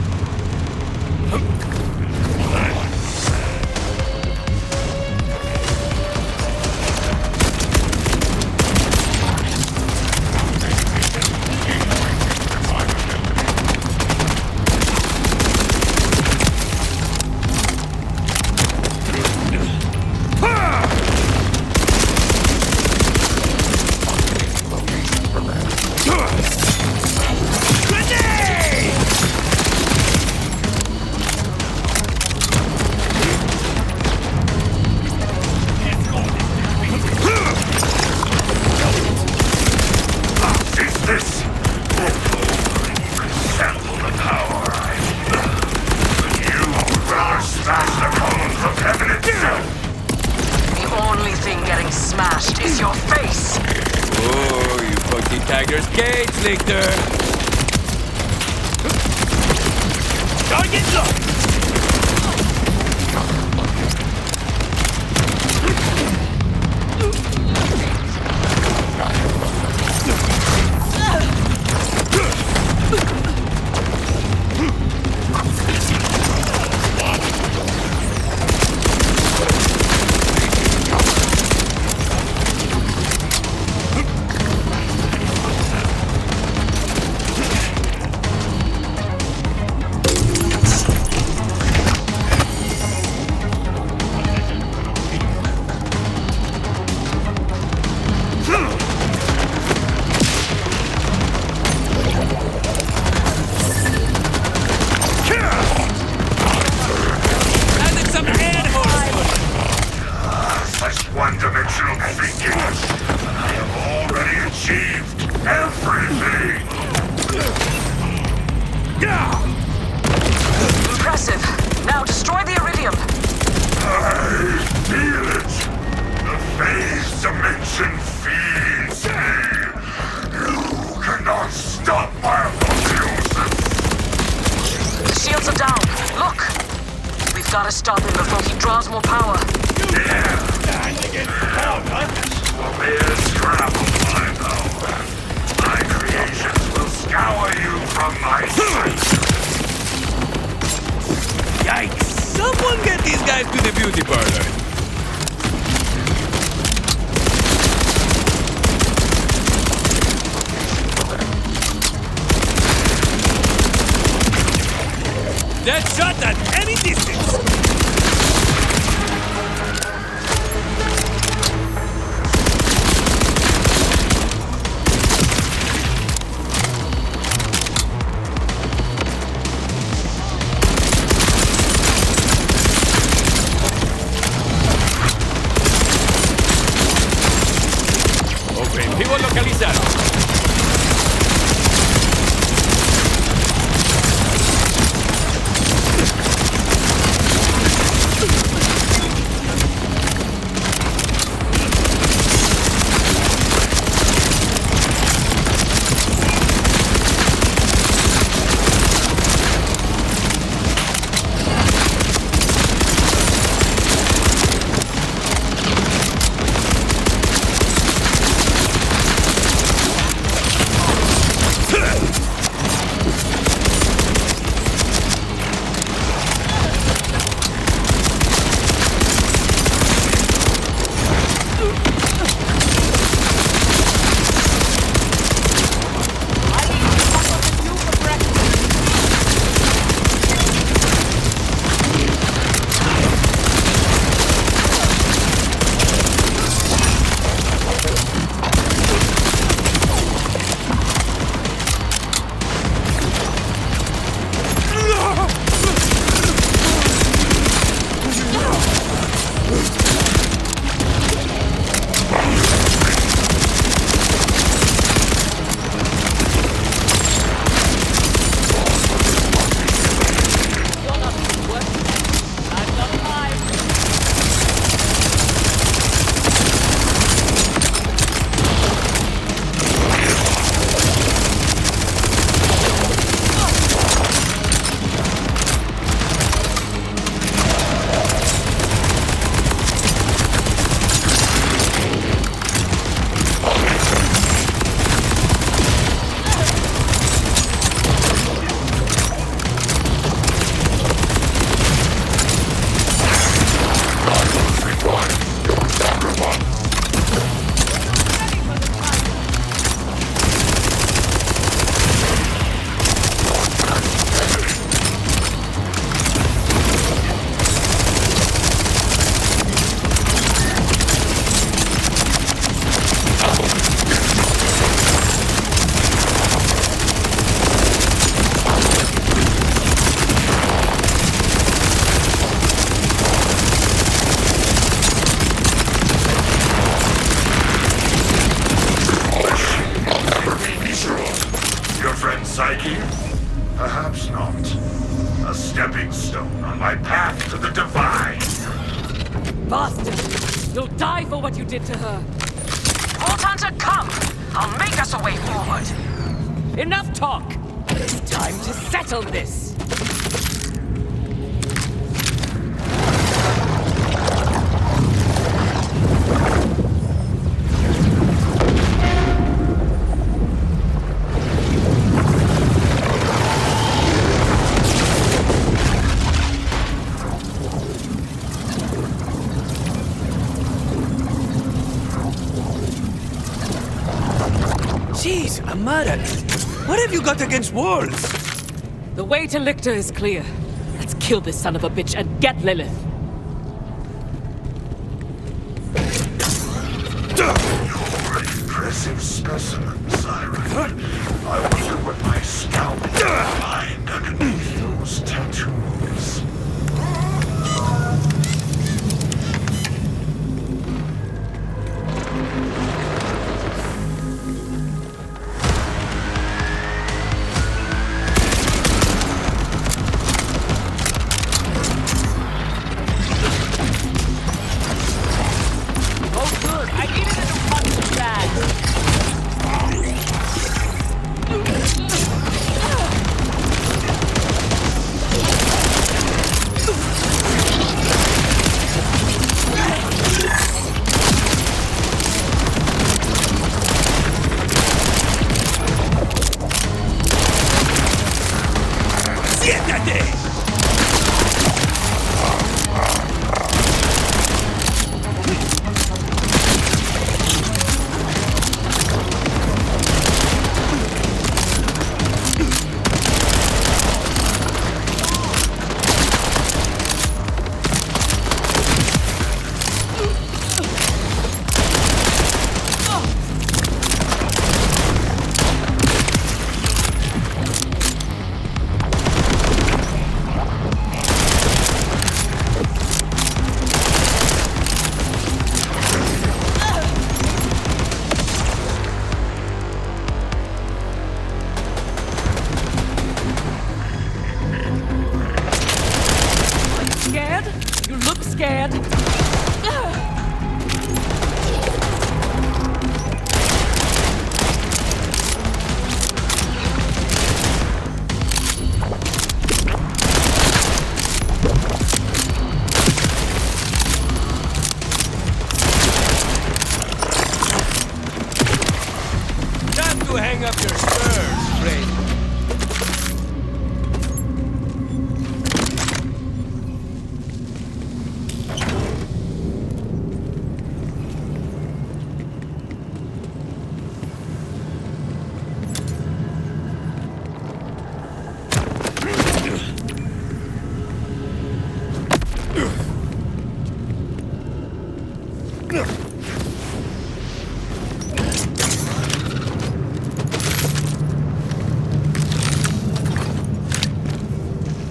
Lictor. Target locked! One-dimensional thinking. I have already achieved everything. Impressive. Now destroy the iridium. I feel it. The phase dimension feeds me. You cannot stop my apotheosis. The shields are down. Look. We've got to stop him before he draws more power. Yeah. Will be a scrabble by now. My creations will scour you from my sight. Yikes! Someone get these guys to the beauty parlor. Dead shot at any distance! Objetivo localizado. Perhaps not. A stepping stone on my path to the divine. Bastard! You'll die for what you did to her! Vault Hunter, come! I'll make us a way forward. Enough talk! It's time to settle this! Jeez, Amara, what have you got against walls? The way to Lictor is clear. Let's kill this son of a bitch and get Lilith. You're an impressive specimen, Siren. I wonder what my scalp will find underneath those tattoos.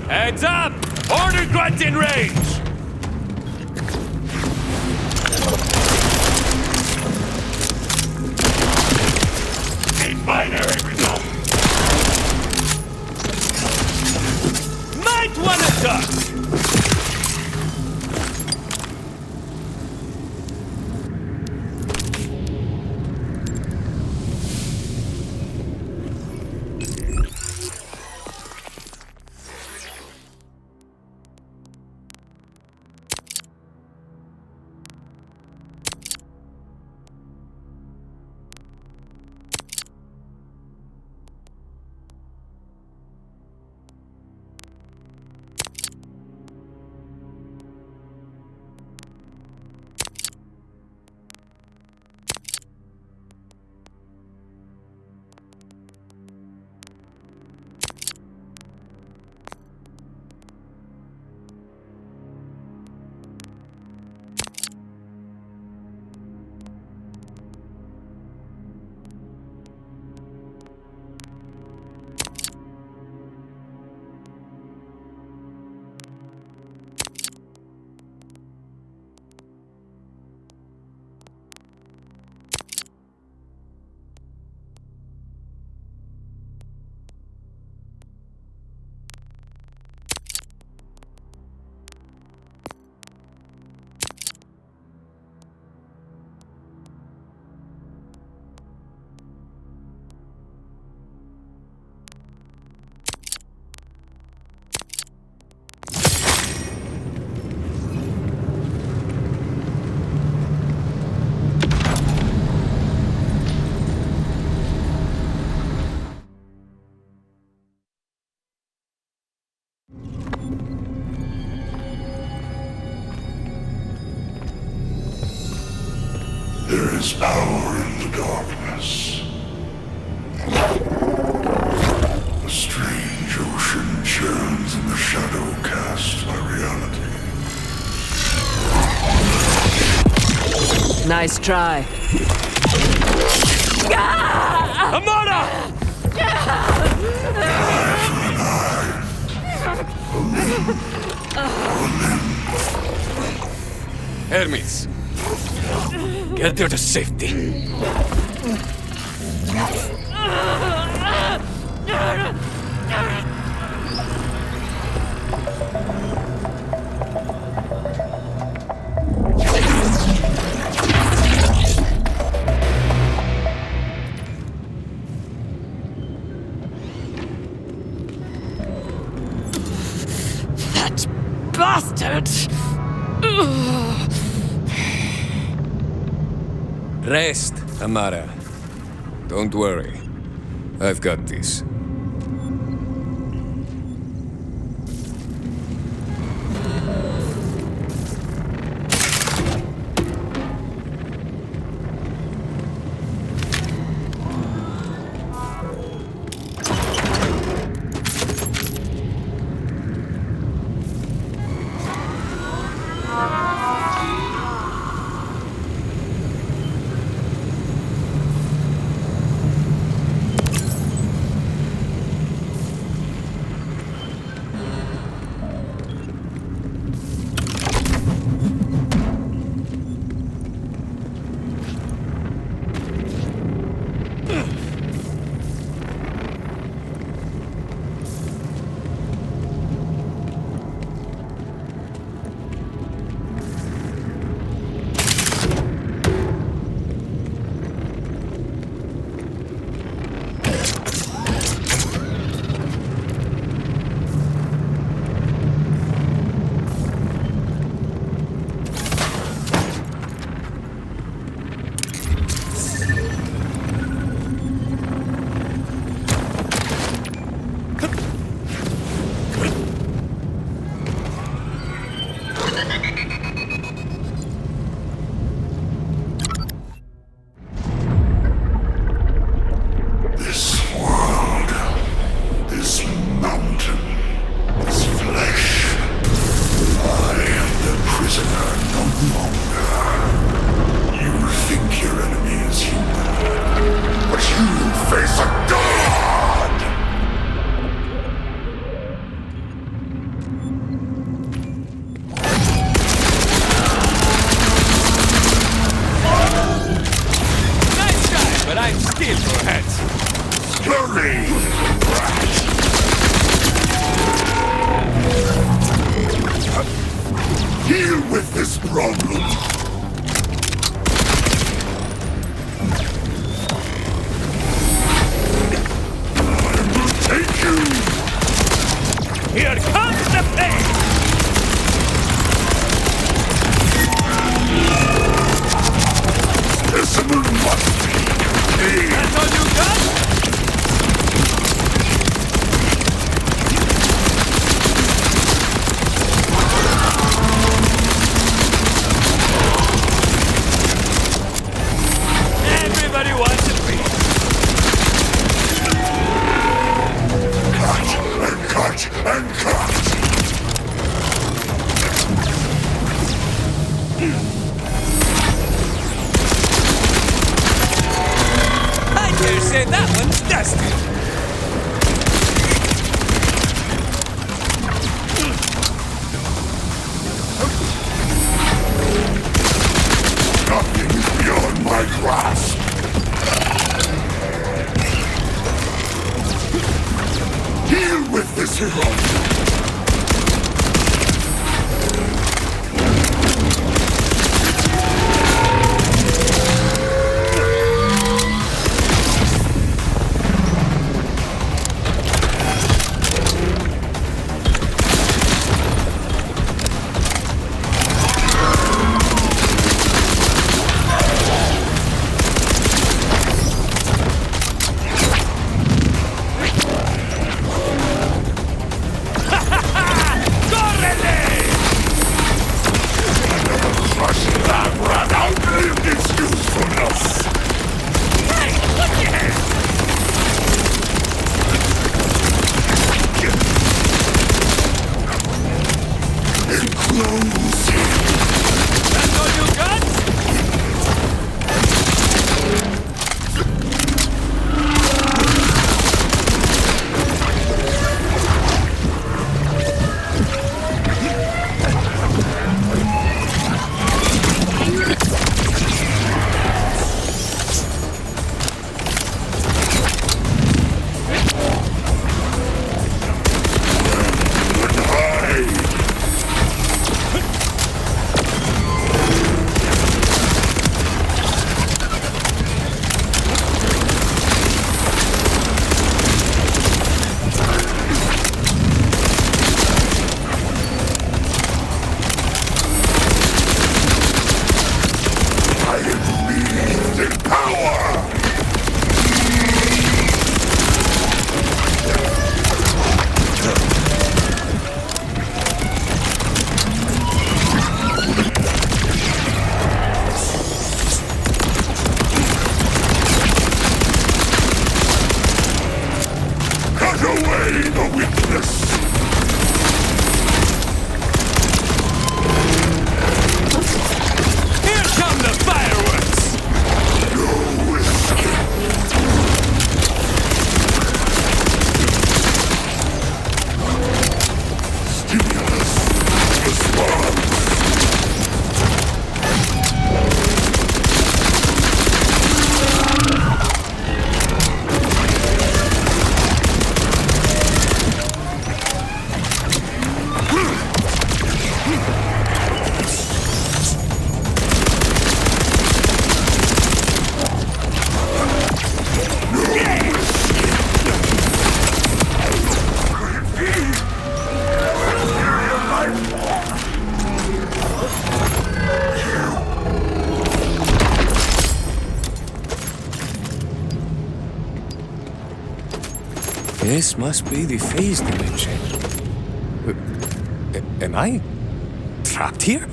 Heads up! Order grunt in range! A binary result. Might wanna duck! is power in the darkness. A strange ocean churns in the shadow cast by reality. Nice try. Amara! Hermes, Get her to safety. That bastard! rest, Amara. Don't worry. I've got this. Ha! This must be the phase dimension. Am I trapped here?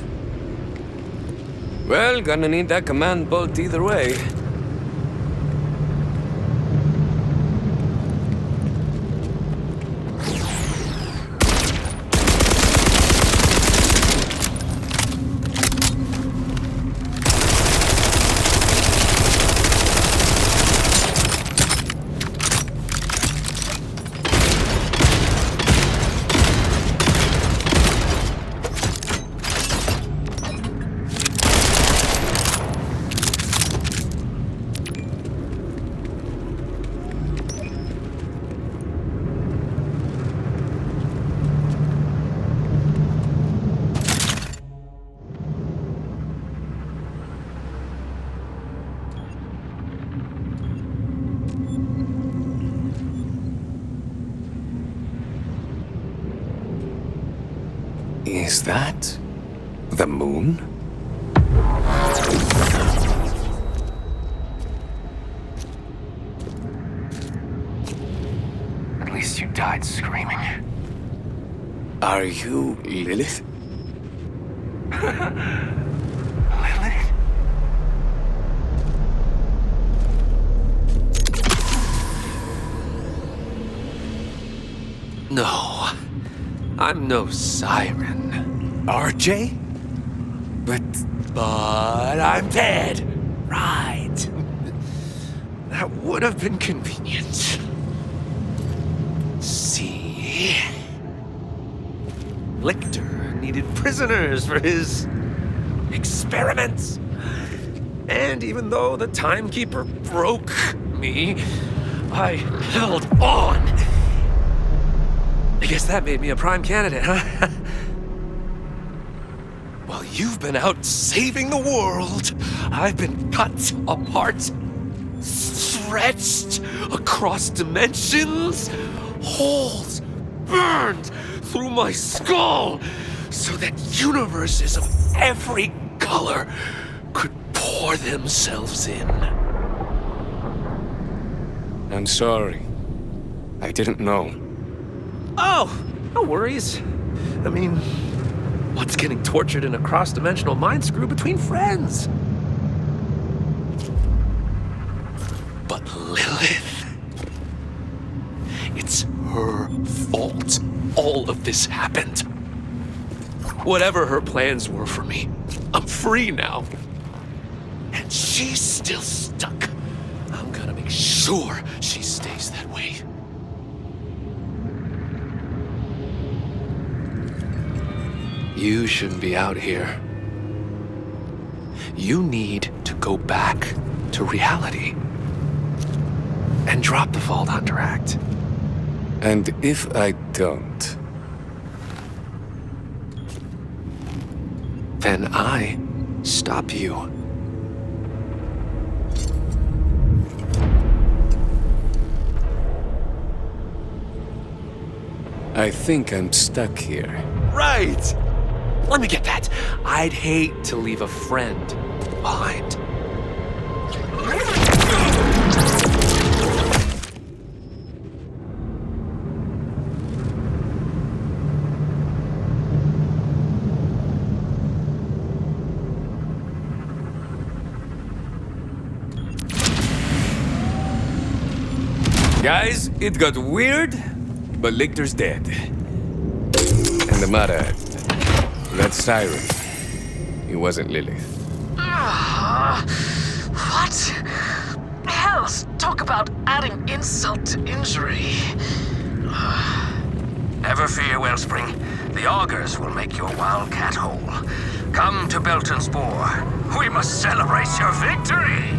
Well, gonna need that command bolt either way. Is that the moon? At least you died screaming. Are you Lilith? Lilith? No. I'm no siren. RJ? But I'm dead. Right. That would have been convenient. See? Lictor needed prisoners for his experiments. And even though the Timekeeper broke me, I held on. I guess that made me a prime candidate, huh? While you've been out saving the world, I've been cut apart, stretched across dimensions, holes burned through my skull, so that universes of every color could pour themselves in. I'm sorry. I didn't know. Oh, no worries. I mean, what's getting tortured in a cross-dimensional mind screw between friends? But Lilith... it's her fault all of this happened. Whatever her plans were for me, I'm free now. And she's still stuck. I'm gonna make sure she stays that way. You shouldn't be out here. You need to go back to reality and drop the Vault Hunter Act. And if I don't? Then I stop you. I think I'm stuck here. Right! Let me get that. I'd hate to leave a friend behind. Guys, it got weird, but Lictor's dead. And the matter, that siren, it wasn't Lilith. What? Hell, talk about adding insult to injury. Never fear, Wellspring. The augurs will make your wildcat whole. Come to Belton's Spore. We must celebrate your victory!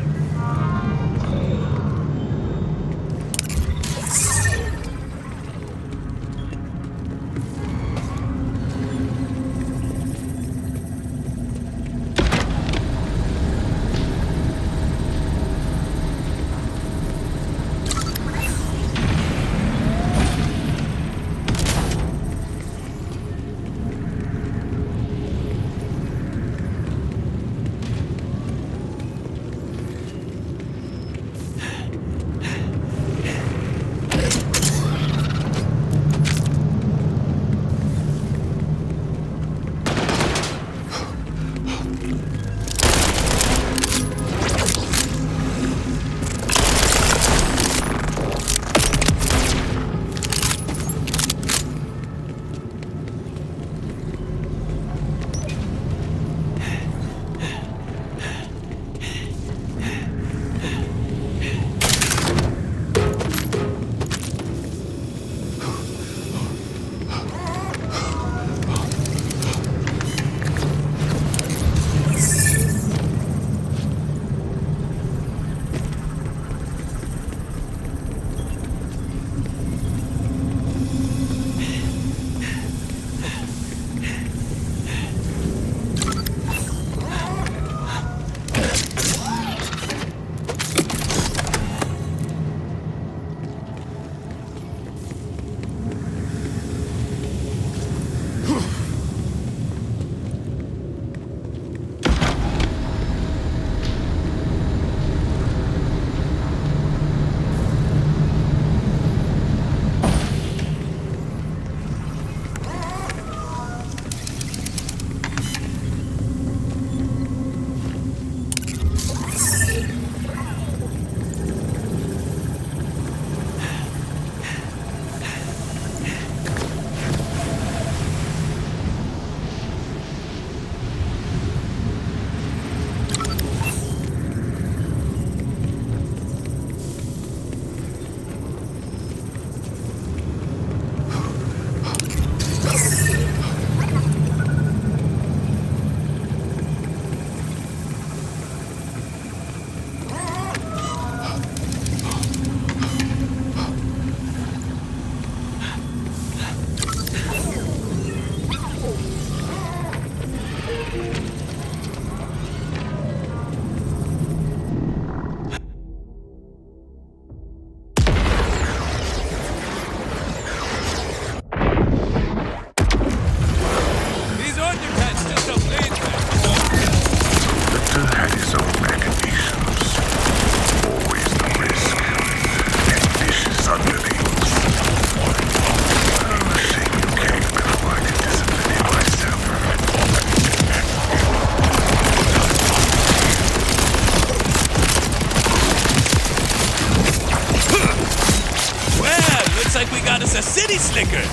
flicker!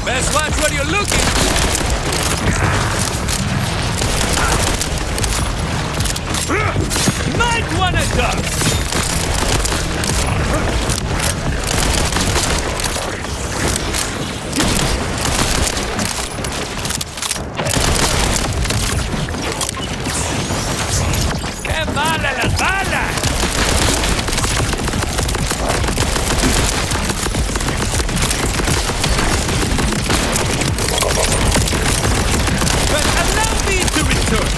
Best watch where you're looking! Might wanna duck! ¡Qué mala las balas! But allow me to return!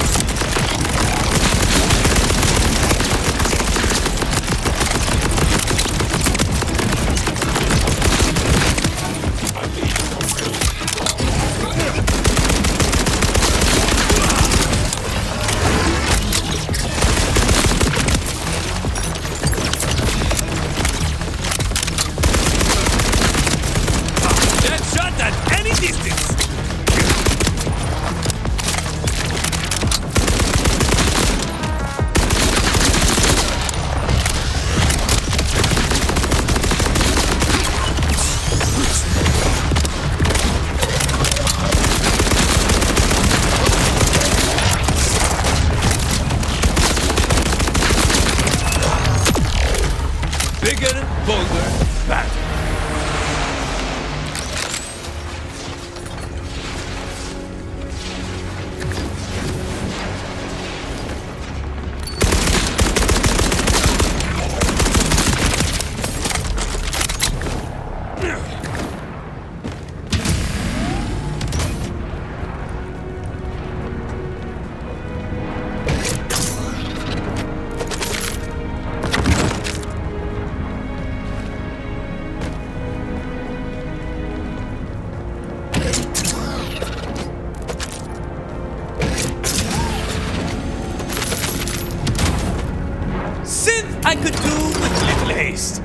I could do with little haste.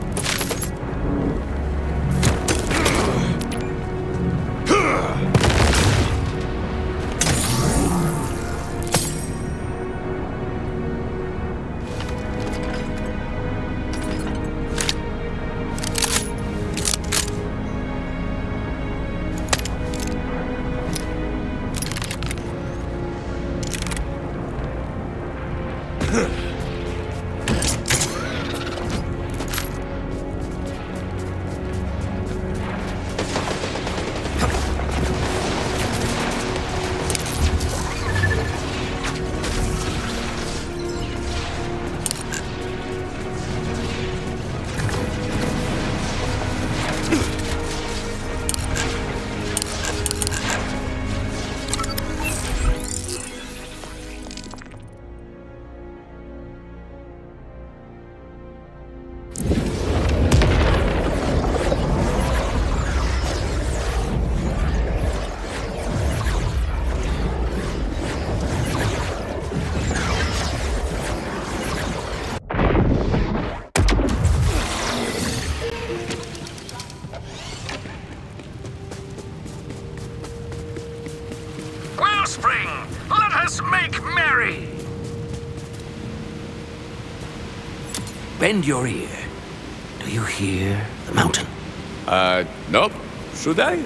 Bend your ear. Do you hear the mountain? Nope. Should I?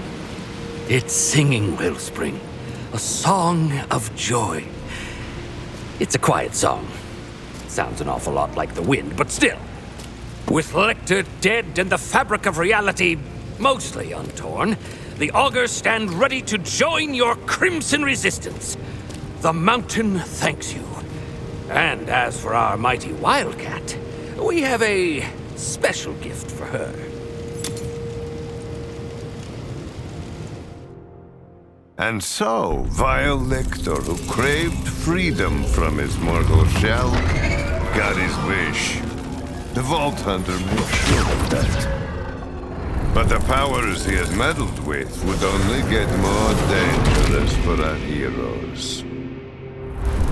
It's singing, Wellspring. A song of joy. It's a quiet song. Sounds an awful lot like the wind, but still. With Lictor dead and the fabric of reality mostly untorn, the augurs stand ready to join your crimson resistance. The mountain thanks you. And as for our mighty wildcat, we have a special gift for her. And so, vile Lictor, who craved freedom from his mortal shell, got his wish. The Vault Hunter made sure of that. But the powers he has meddled with would only get more dangerous for our heroes.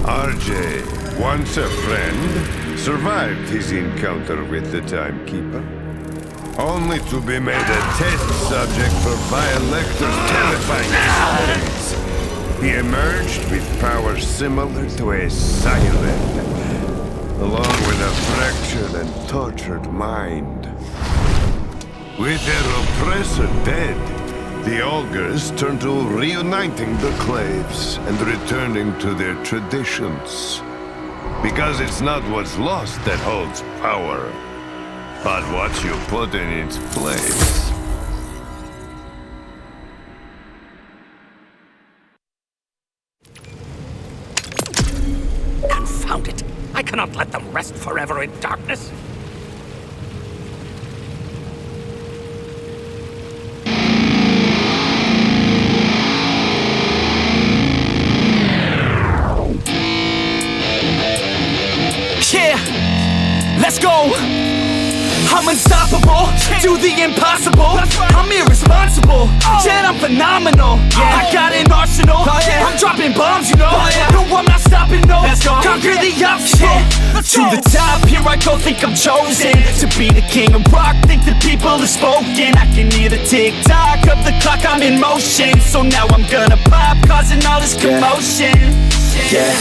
RJ, once a friend, survived his encounter with the Timekeeper. only to be made a test subject for Vile Lictor's terrifying experience. He emerged with powers similar to a siren, along with a fractured and tortured mind. With their oppressor dead, the Augurs turned to reuniting the Claves and returning to their traditions. Because it's not what's lost that holds power, but what you put in its place. Confound it! I cannot let them rest forever in darkness! Yeah, let's go. I'm unstoppable, do the impossible. I'm irresponsible, yet I'm phenomenal. I got an arsenal, I'm dropping bombs, you know. No, I'm not stopping, no. Conquer the obstacle, to the top, here I go, think I'm chosen to be the king of rock, think the people have spoken. I can hear the tick-tock of the clock, I'm in motion. So now I'm gonna pop, causing all this commotion. Yeah.